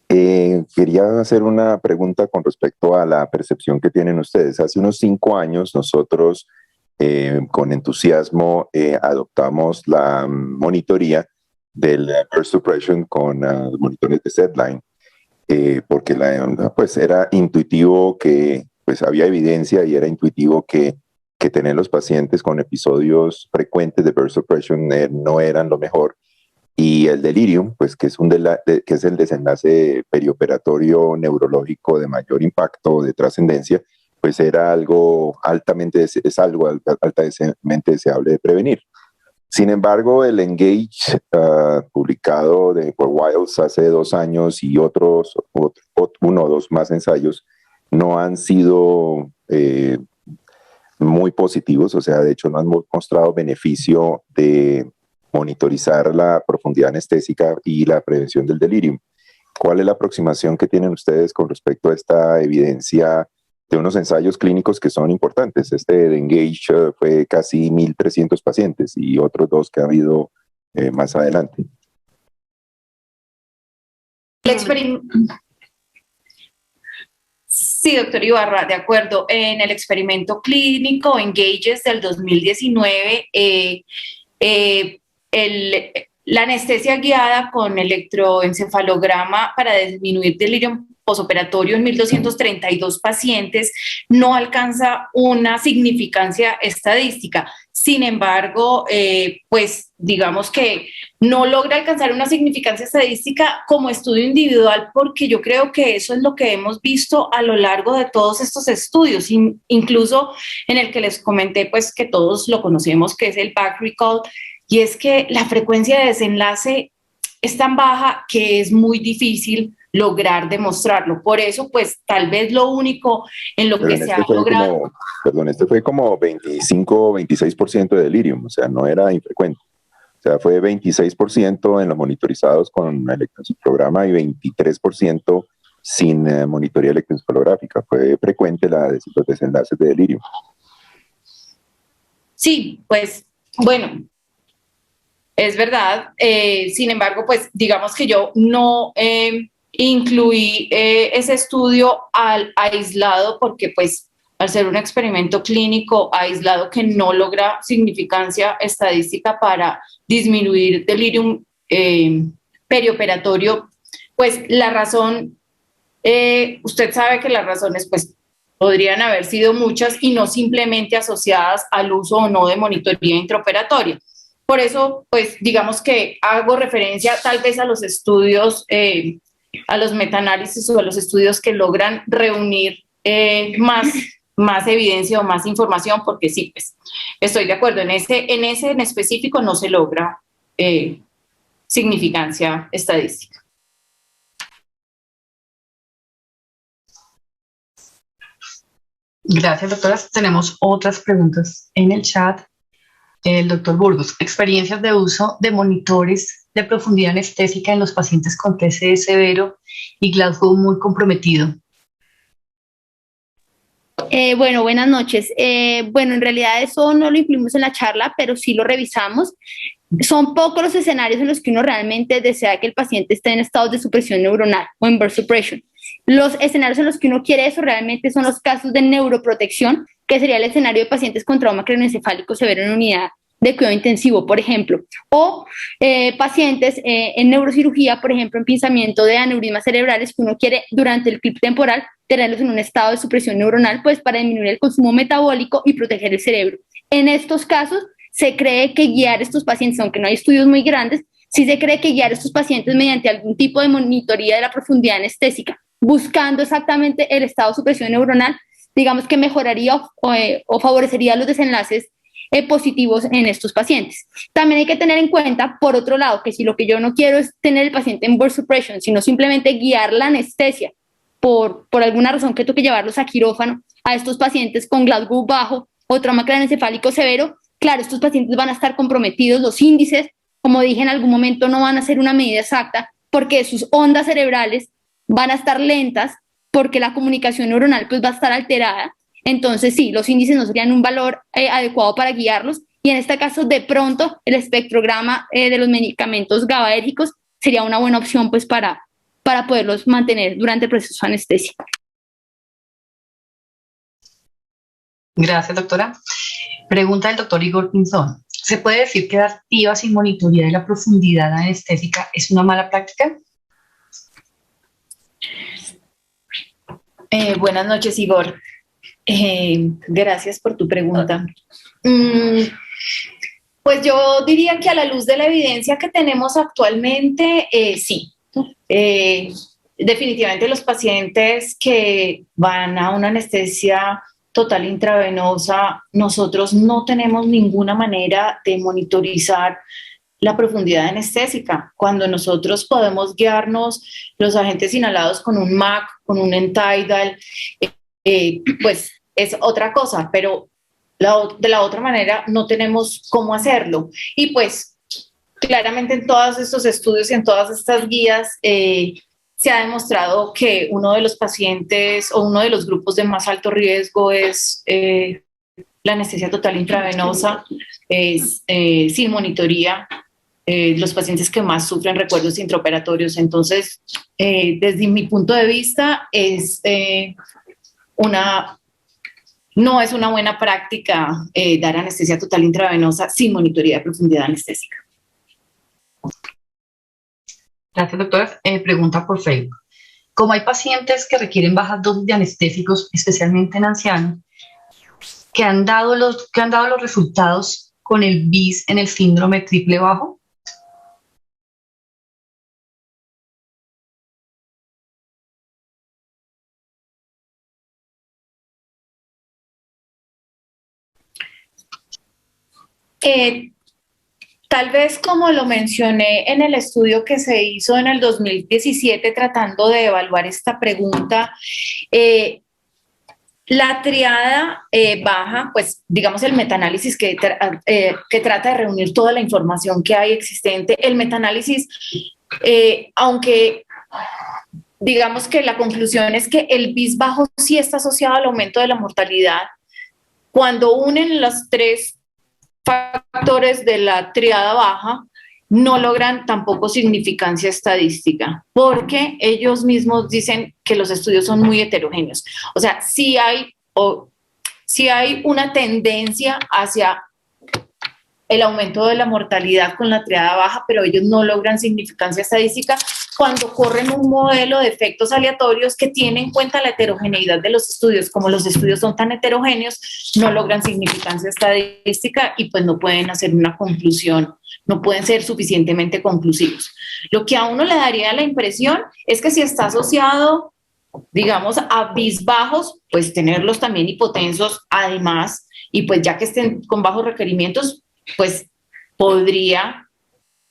Quería hacer una pregunta con respecto a la percepción que tienen ustedes. Hace unos 5 años nosotros con entusiasmo adoptamos la monitoría del burst suppression con monitores de SedLine. Porque pues era intuitivo que pues había evidencia y era intuitivo que tener los pacientes con episodios frecuentes de burst suppression no eran lo mejor, y el delirium, pues que es el desenlace perioperatorio neurológico de mayor impacto, de trascendencia, pues era algo es algo altamente deseable de prevenir. Sin embargo, el Engage, publicado por Wiles hace 2 años y uno o dos más ensayos, no han sido muy positivos, o sea, de hecho no han mostrado beneficio de monitorizar la profundidad anestésica y la prevención del delirium. ¿Cuál es la aproximación que tienen ustedes con respecto a esta evidencia de unos ensayos clínicos que son importantes? Este de Engage fue casi 1.300 pacientes y otros 2 que ha habido más adelante.
Sí, doctor Ibarra, de acuerdo. En el experimento clínico Engages del 2019, la anestesia guiada con electroencefalograma para disminuir delirium posoperatorio en 1.232 pacientes no alcanza una significancia estadística. Sin embargo, pues digamos que no logra alcanzar una significancia estadística como estudio individual, porque yo creo que eso es lo que hemos visto a lo largo de todos estos estudios, incluso en el que les comenté, pues que todos lo conocemos, que es el back recall, y es que la frecuencia de desenlace es tan baja que es muy difícil lograr demostrarlo. Por eso, pues, tal vez lo único en lo que se ha logrado...
Este fue como 25-26% de delirium, o sea, no era infrecuente. O sea, fue 26% en los monitorizados con electroencefalograma y 23% sin monitoría electroencefalográfica. Fue frecuente los desenlaces de delirium.
Sí, pues, bueno, es verdad. Sin embargo, pues, digamos que yo no... incluí ese estudio aislado porque pues al ser un experimento clínico aislado que no logra significancia estadística para disminuir delirium perioperatorio, pues la razón, usted sabe que las razones pues podrían haber sido muchas y no simplemente asociadas al uso o no de monitoría intraoperatoria. Por eso pues digamos que hago referencia tal vez a los estudios a los metaanálisis o a los estudios que logran reunir más evidencia o más información, porque sí, pues estoy de acuerdo, en ese en específico no se logra significancia estadística.
Gracias, doctora. Tenemos otras preguntas en el chat. El doctor Burgos, experiencias de uso de monitores de profundidad anestésica en los pacientes con TCE severo y Glasgow muy comprometido.
Bueno, buenas noches. Bueno, en realidad eso no lo incluimos en la charla, pero sí lo revisamos. Son pocos los escenarios en los que uno realmente desea que el paciente esté en estados de supresión neuronal o en burst suppression. Los escenarios en los que uno quiere eso realmente son los casos de neuroprotección, que sería el escenario de pacientes con trauma craneoencefálico severo en unidad de cuidado intensivo, por ejemplo, o pacientes en neurocirugía, por ejemplo, en pinzamiento de aneurismas cerebrales que uno quiere durante el clip temporal tenerlos en un estado de supresión neuronal, pues para disminuir el consumo metabólico y proteger el cerebro. En estos casos se cree que guiar a estos pacientes, aunque no hay estudios muy grandes, sí se cree que guiar a estos pacientes mediante algún tipo de monitoría de la profundidad anestésica, buscando exactamente el estado de supresión neuronal, digamos que mejoraría o favorecería los desenlaces positivos en estos pacientes. También hay que tener en cuenta, por otro lado, que si lo que yo no quiero es tener el paciente en burst suppression, sino simplemente guiar la anestesia por alguna razón que toque llevarlos a quirófano, a estos pacientes con Glasgow bajo o trauma craneoencefálico severo, claro, estos pacientes van a estar comprometidos, los índices, como dije en algún momento, no van a ser una medida exacta porque sus ondas cerebrales van a estar lentas porque la comunicación neuronal pues va a estar alterada. Entonces sí, los índices no serían un valor adecuado para guiarlos y en este caso de pronto el espectrograma de los medicamentos GABAérgicos sería una buena opción pues para poderlos mantener durante el proceso anestésico.
Gracias, doctora. Pregunta del doctor Igor Pinzón. ¿Se puede decir que dar TIVA sin monitoría de la profundidad anestésica es una mala práctica?
Buenas noches, Igor. Gracias por tu pregunta. Pues yo diría que a la luz de la evidencia que tenemos actualmente, sí. Definitivamente los pacientes que van a una anestesia total intravenosa, nosotros no tenemos ninguna manera de monitorizar la profundidad anestésica. Cuando nosotros podemos guiarnos los agentes inhalados con un MAC, con un N-Tidal, pues es otra cosa, pero de la otra manera no tenemos cómo hacerlo. Y pues claramente en todos estos estudios y en todas estas guías se ha demostrado que uno de los pacientes o uno de los grupos de más alto riesgo es la anestesia total intravenosa, sin monitoría, los pacientes que más sufren recuerdos intraoperatorios. Entonces, desde mi punto de vista, no es una buena práctica dar anestesia total intravenosa sin monitoría de profundidad anestésica.
Gracias, doctora. Pregunta por Facebook. Como hay pacientes que requieren bajas dosis de anestésicos, especialmente en ancianos, que han dado los resultados con el BIS en el síndrome triple bajo.
Tal vez como lo mencioné en el estudio que se hizo en el 2017 tratando de evaluar esta pregunta, la triada baja, pues digamos el metaanálisis que trata de reunir toda la información que hay existente, el metaanálisis, aunque digamos que la conclusión es que el BIS bajo sí está asociado al aumento de la mortalidad, cuando unen los tres factores de la triada baja, no logran tampoco significancia estadística, porque ellos mismos dicen que los estudios son muy heterogéneos. O sea, sí hay una tendencia hacia el aumento de la mortalidad con la triada baja, pero ellos no logran significancia estadística cuando corren un modelo de efectos aleatorios que tiene en cuenta la heterogeneidad de los estudios. Como los estudios son tan heterogéneos, no logran significancia estadística y pues no pueden hacer una conclusión, no pueden ser suficientemente conclusivos. Lo que a uno le daría la impresión es que si está asociado, digamos, a BIS bajos, pues tenerlos también hipotensos además, y pues ya que estén con bajos requerimientos, pues podría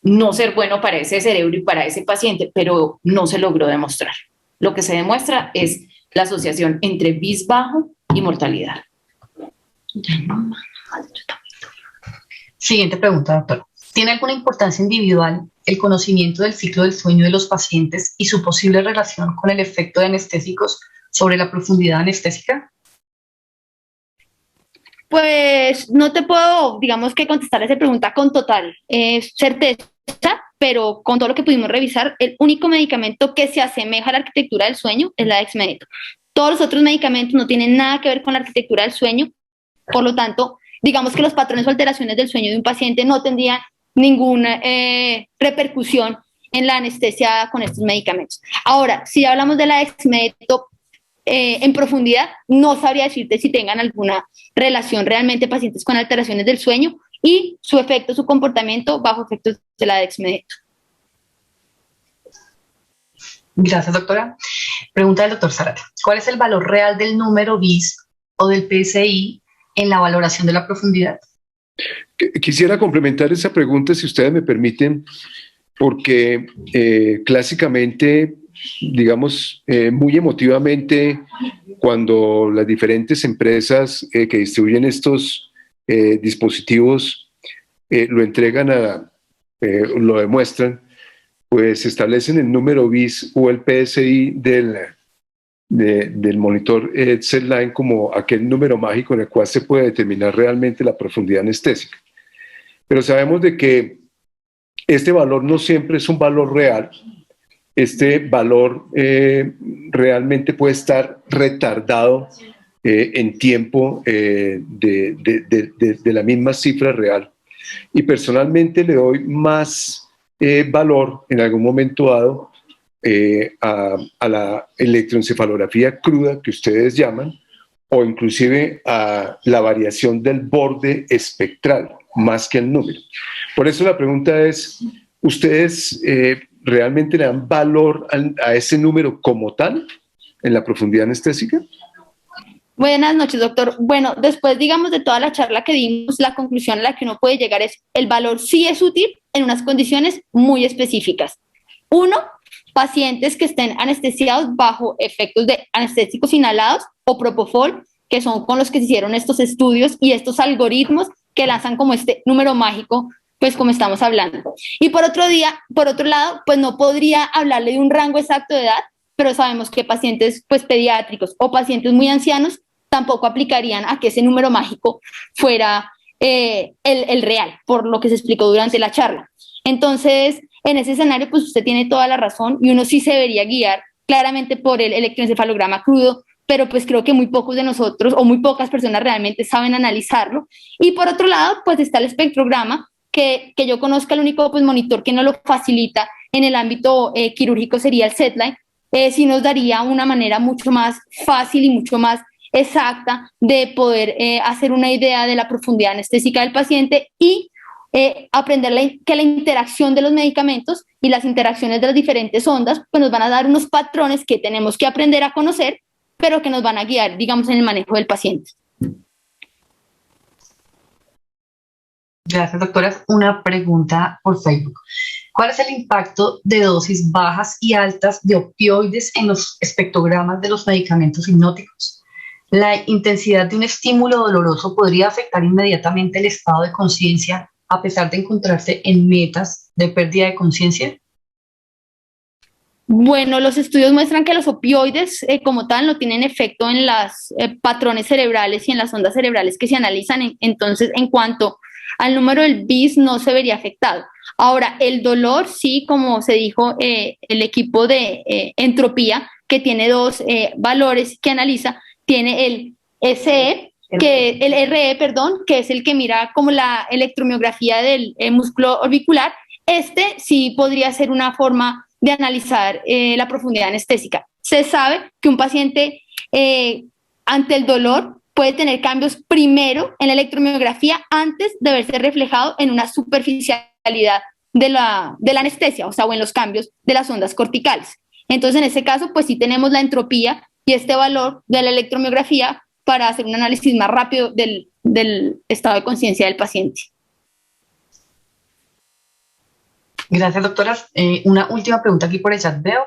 no ser bueno para ese cerebro y para ese paciente, pero no se logró demostrar. Lo que se demuestra es la asociación entre BIS bajo y mortalidad.
Siguiente pregunta, doctor. ¿Tiene alguna importancia individual el conocimiento del ciclo del sueño de los pacientes y su posible relación con el efecto de anestésicos sobre la profundidad anestésica?
Pues no te puedo, digamos que contestar esa pregunta con total certeza, pero con todo lo que pudimos revisar, el único medicamento que se asemeja a la arquitectura del sueño es la dexmedeto. Todos los otros medicamentos no tienen nada que ver con la arquitectura del sueño, por lo tanto, digamos que los patrones o alteraciones del sueño de un paciente no tendrían ninguna repercusión en la anestesia con estos medicamentos. Ahora, si hablamos de la dexmedeto, en profundidad, no sabría decirte si tengan alguna relación realmente pacientes con alteraciones del sueño y su efecto, su comportamiento bajo efectos de la dexmedeto.
Gracias, doctora. Pregunta del doctor Zárate. ¿Cuál es el valor real del número BIS o del PSI en la valoración de la profundidad?
Quisiera complementar esa pregunta, si ustedes me permiten, porque clásicamente, digamos, muy emotivamente, cuando las diferentes empresas que distribuyen estos dispositivos lo entregan lo demuestran, pues establecen el número BIS o el PSI del monitor Z-Line como aquel número mágico en el cual se puede determinar realmente la profundidad anestésica. Pero sabemos de que este valor no siempre es un valor real. Este valor realmente puede estar retardado en tiempo de la misma cifra real. Y personalmente le doy más valor en algún momento dado a la electroencefalografía cruda que ustedes llaman, o inclusive a la variación del borde espectral, más que el número. Por eso la pregunta es, ¿ustedes realmente le dan valor a ese número como tal en la profundidad anestésica?
Buenas noches, doctor. Bueno, después, digamos, de toda la charla que dimos, la conclusión a la que uno puede llegar es el valor sí es útil en unas condiciones muy específicas. Uno, pacientes que estén anestesiados bajo efectos de anestésicos inhalados o propofol, que son con los que se hicieron estos estudios y estos algoritmos que lanzan como este número mágico, pues como estamos hablando. Y por otro lado, pues no podría hablarle de un rango exacto de edad, pero sabemos que pacientes pues pediátricos o pacientes muy ancianos tampoco aplicarían a que ese número mágico fuera el real, por lo que se explicó durante la charla. Entonces, en ese escenario, pues usted tiene toda la razón y uno sí se debería guiar claramente por el electroencefalograma crudo, pero pues creo que muy pocos de nosotros o muy pocas personas realmente saben analizarlo. Y por otro lado, pues está el espectrograma, que yo conozca, el único pues, monitor que no lo facilita en el ámbito quirúrgico sería el SedLine. Sí nos daría una manera mucho más fácil y mucho más exacta de poder hacer una idea de la profundidad anestésica del paciente y aprender que la interacción de los medicamentos y las interacciones de las diferentes ondas pues nos van a dar unos patrones que tenemos que aprender a conocer, pero que nos van a guiar, digamos, en el manejo del paciente.
Gracias, doctoras. Una pregunta por Facebook. ¿Cuál es el impacto de dosis bajas y altas de opioides en los espectrogramas de los medicamentos hipnóticos? ¿La intensidad de un estímulo doloroso podría afectar inmediatamente el estado de conciencia a pesar de encontrarse en metas de pérdida de conciencia?
Bueno, los estudios muestran que los opioides como tal no tienen efecto en los patrones cerebrales y en las ondas cerebrales que se analizan. Entonces, en cuanto al número del BIS, no se vería afectado. Ahora, el dolor, sí, como se dijo, el equipo de entropía, que tiene dos valores que analiza, tiene el SE, el RE, perdón, que es el que mira como la electromiografía del músculo orbicular. Este sí podría ser una forma de analizar la profundidad anestésica. Se sabe que un paciente ante el dolor puede tener cambios primero en la electromiografía antes de verse reflejado en una superficialidad de la anestesia, o sea, o en los cambios de las ondas corticales. Entonces, en ese caso, pues sí tenemos la entropía y este valor de la electromiografía para hacer un análisis más rápido del estado de conciencia del paciente.
Gracias, doctoras. Una última pregunta aquí por el chat veo.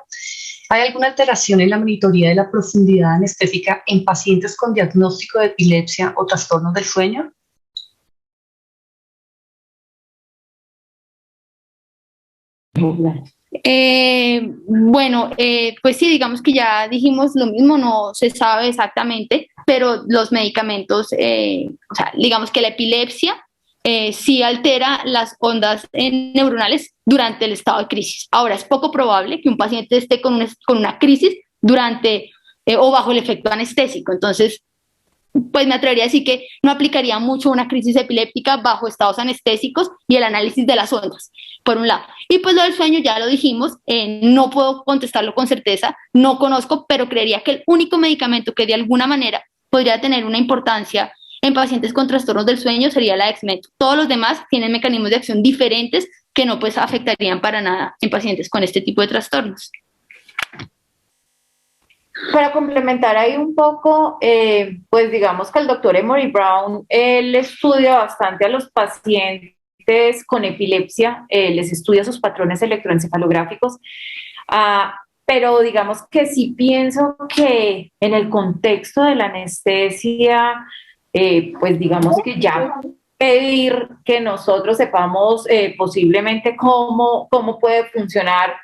¿Hay alguna alteración en la monitoría de la profundidad anestésica en pacientes con diagnóstico de epilepsia o trastornos del sueño?
Bueno, pues sí, digamos que ya dijimos lo mismo, no se sabe exactamente, pero los medicamentos, o sea, digamos que la epilepsia sí altera las ondas neuronales durante el estado de crisis. Ahora, es poco probable que un paciente esté con una crisis durante o bajo el efecto anestésico. Entonces, pues me atrevería a decir que no aplicaría mucho una crisis epiléptica bajo estados anestésicos y el análisis de las ondas, por un lado. Y pues lo del sueño ya lo dijimos, no puedo contestarlo con certeza, no conozco, pero creería que el único medicamento que de alguna manera podría tener una importancia en pacientes con trastornos del sueño sería la Dexmeto. Todos los demás tienen mecanismos de acción diferentes que no pues afectarían para nada en pacientes con este tipo de trastornos.
Para complementar ahí un poco, pues digamos que el doctor Emory Brown, él estudia bastante a los pacientes con epilepsia, les estudia sus patrones electroencefalográficos, pero digamos que sí pienso que en el contexto de la anestesia, pues digamos que ya pedir que nosotros sepamos posiblemente cómo puede funcionar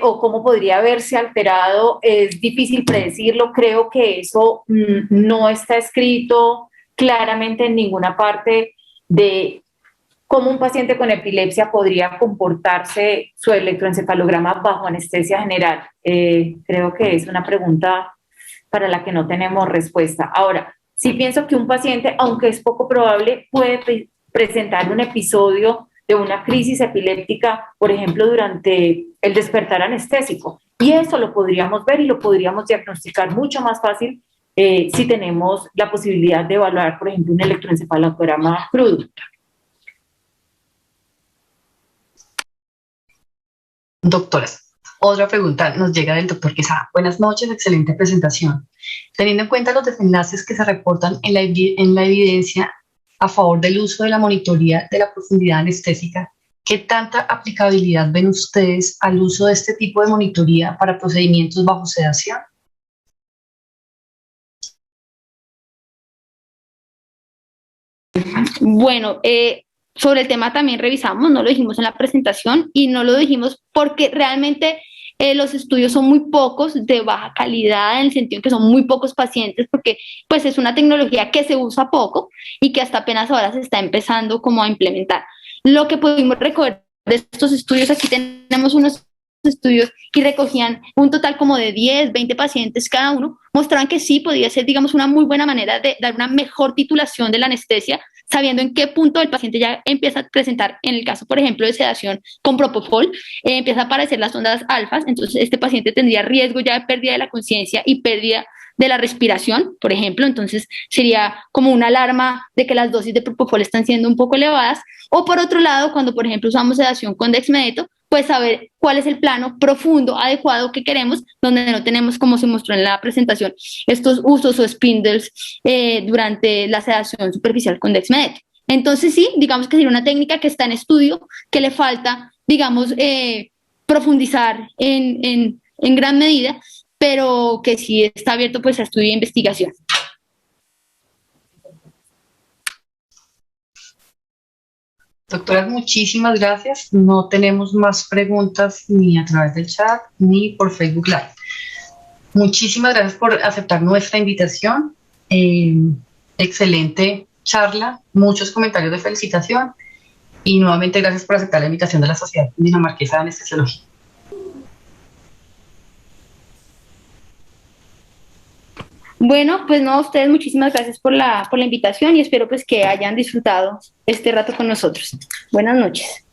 o cómo podría verse alterado, es difícil predecirlo. Creo que eso no está escrito claramente en ninguna parte de cómo un paciente con epilepsia podría comportarse su electroencefalograma bajo anestesia general. Creo que es una pregunta para la que no tenemos respuesta. Ahora, sí pienso que un paciente, aunque es poco probable, puede presentar un episodio de una crisis epiléptica, por ejemplo, durante el despertar anestésico. Y eso lo podríamos ver y lo podríamos diagnosticar mucho más fácil si tenemos la posibilidad de evaluar, por ejemplo, un electroencefalograma crudo.
Doctoras, Otra pregunta nos llega del doctor Quesada. Buenas noches, excelente presentación. Teniendo en cuenta los desenlaces que se reportan en la evidencia a favor del uso de la monitoría de la profundidad anestésica, ¿qué tanta aplicabilidad ven ustedes al uso de este tipo de monitoría para procedimientos bajo sedación?
Bueno, sobre el tema también revisamos, no lo dijimos en la presentación y no lo dijimos porque realmente los estudios son muy pocos, de baja calidad, en el sentido en que son muy pocos pacientes, porque pues es una tecnología que se usa poco y que hasta apenas ahora se está empezando como a implementar. Lo que pudimos recoger de estos estudios, aquí tenemos unos estudios y recogían un total como de 10, 20 pacientes cada uno, mostraban que sí podía ser, digamos, una muy buena manera de dar una mejor titulación de la anestesia, sabiendo en qué punto el paciente ya empieza a presentar, en el caso, por ejemplo, de sedación con propofol, empieza a aparecer las ondas alfas, entonces este paciente tendría riesgo ya de pérdida de la conciencia y pérdida de la respiración, por ejemplo, entonces sería como una alarma de que las dosis de propofol están siendo un poco elevadas, o por otro lado, cuando por ejemplo usamos sedación con dexmedeto, pues saber cuál es el plano profundo, adecuado que queremos, donde no tenemos, como se mostró en la presentación, estos usos o spindles durante la sedación superficial con dexmedeto. Entonces sí, digamos que sería una técnica que está en estudio, que le falta, digamos, profundizar en gran medida, pero que sí está abierto pues a estudio e investigación.
Doctoras, muchísimas gracias. No tenemos más preguntas ni a través del chat ni por Facebook Live. Muchísimas gracias por aceptar nuestra invitación. Excelente charla, muchos comentarios de felicitación y nuevamente gracias por aceptar la invitación de la Sociedad Dinamarquesa de Anestesiología.
Bueno, pues no, a ustedes muchísimas gracias por la invitación y espero pues que hayan disfrutado este rato con nosotros. Buenas noches.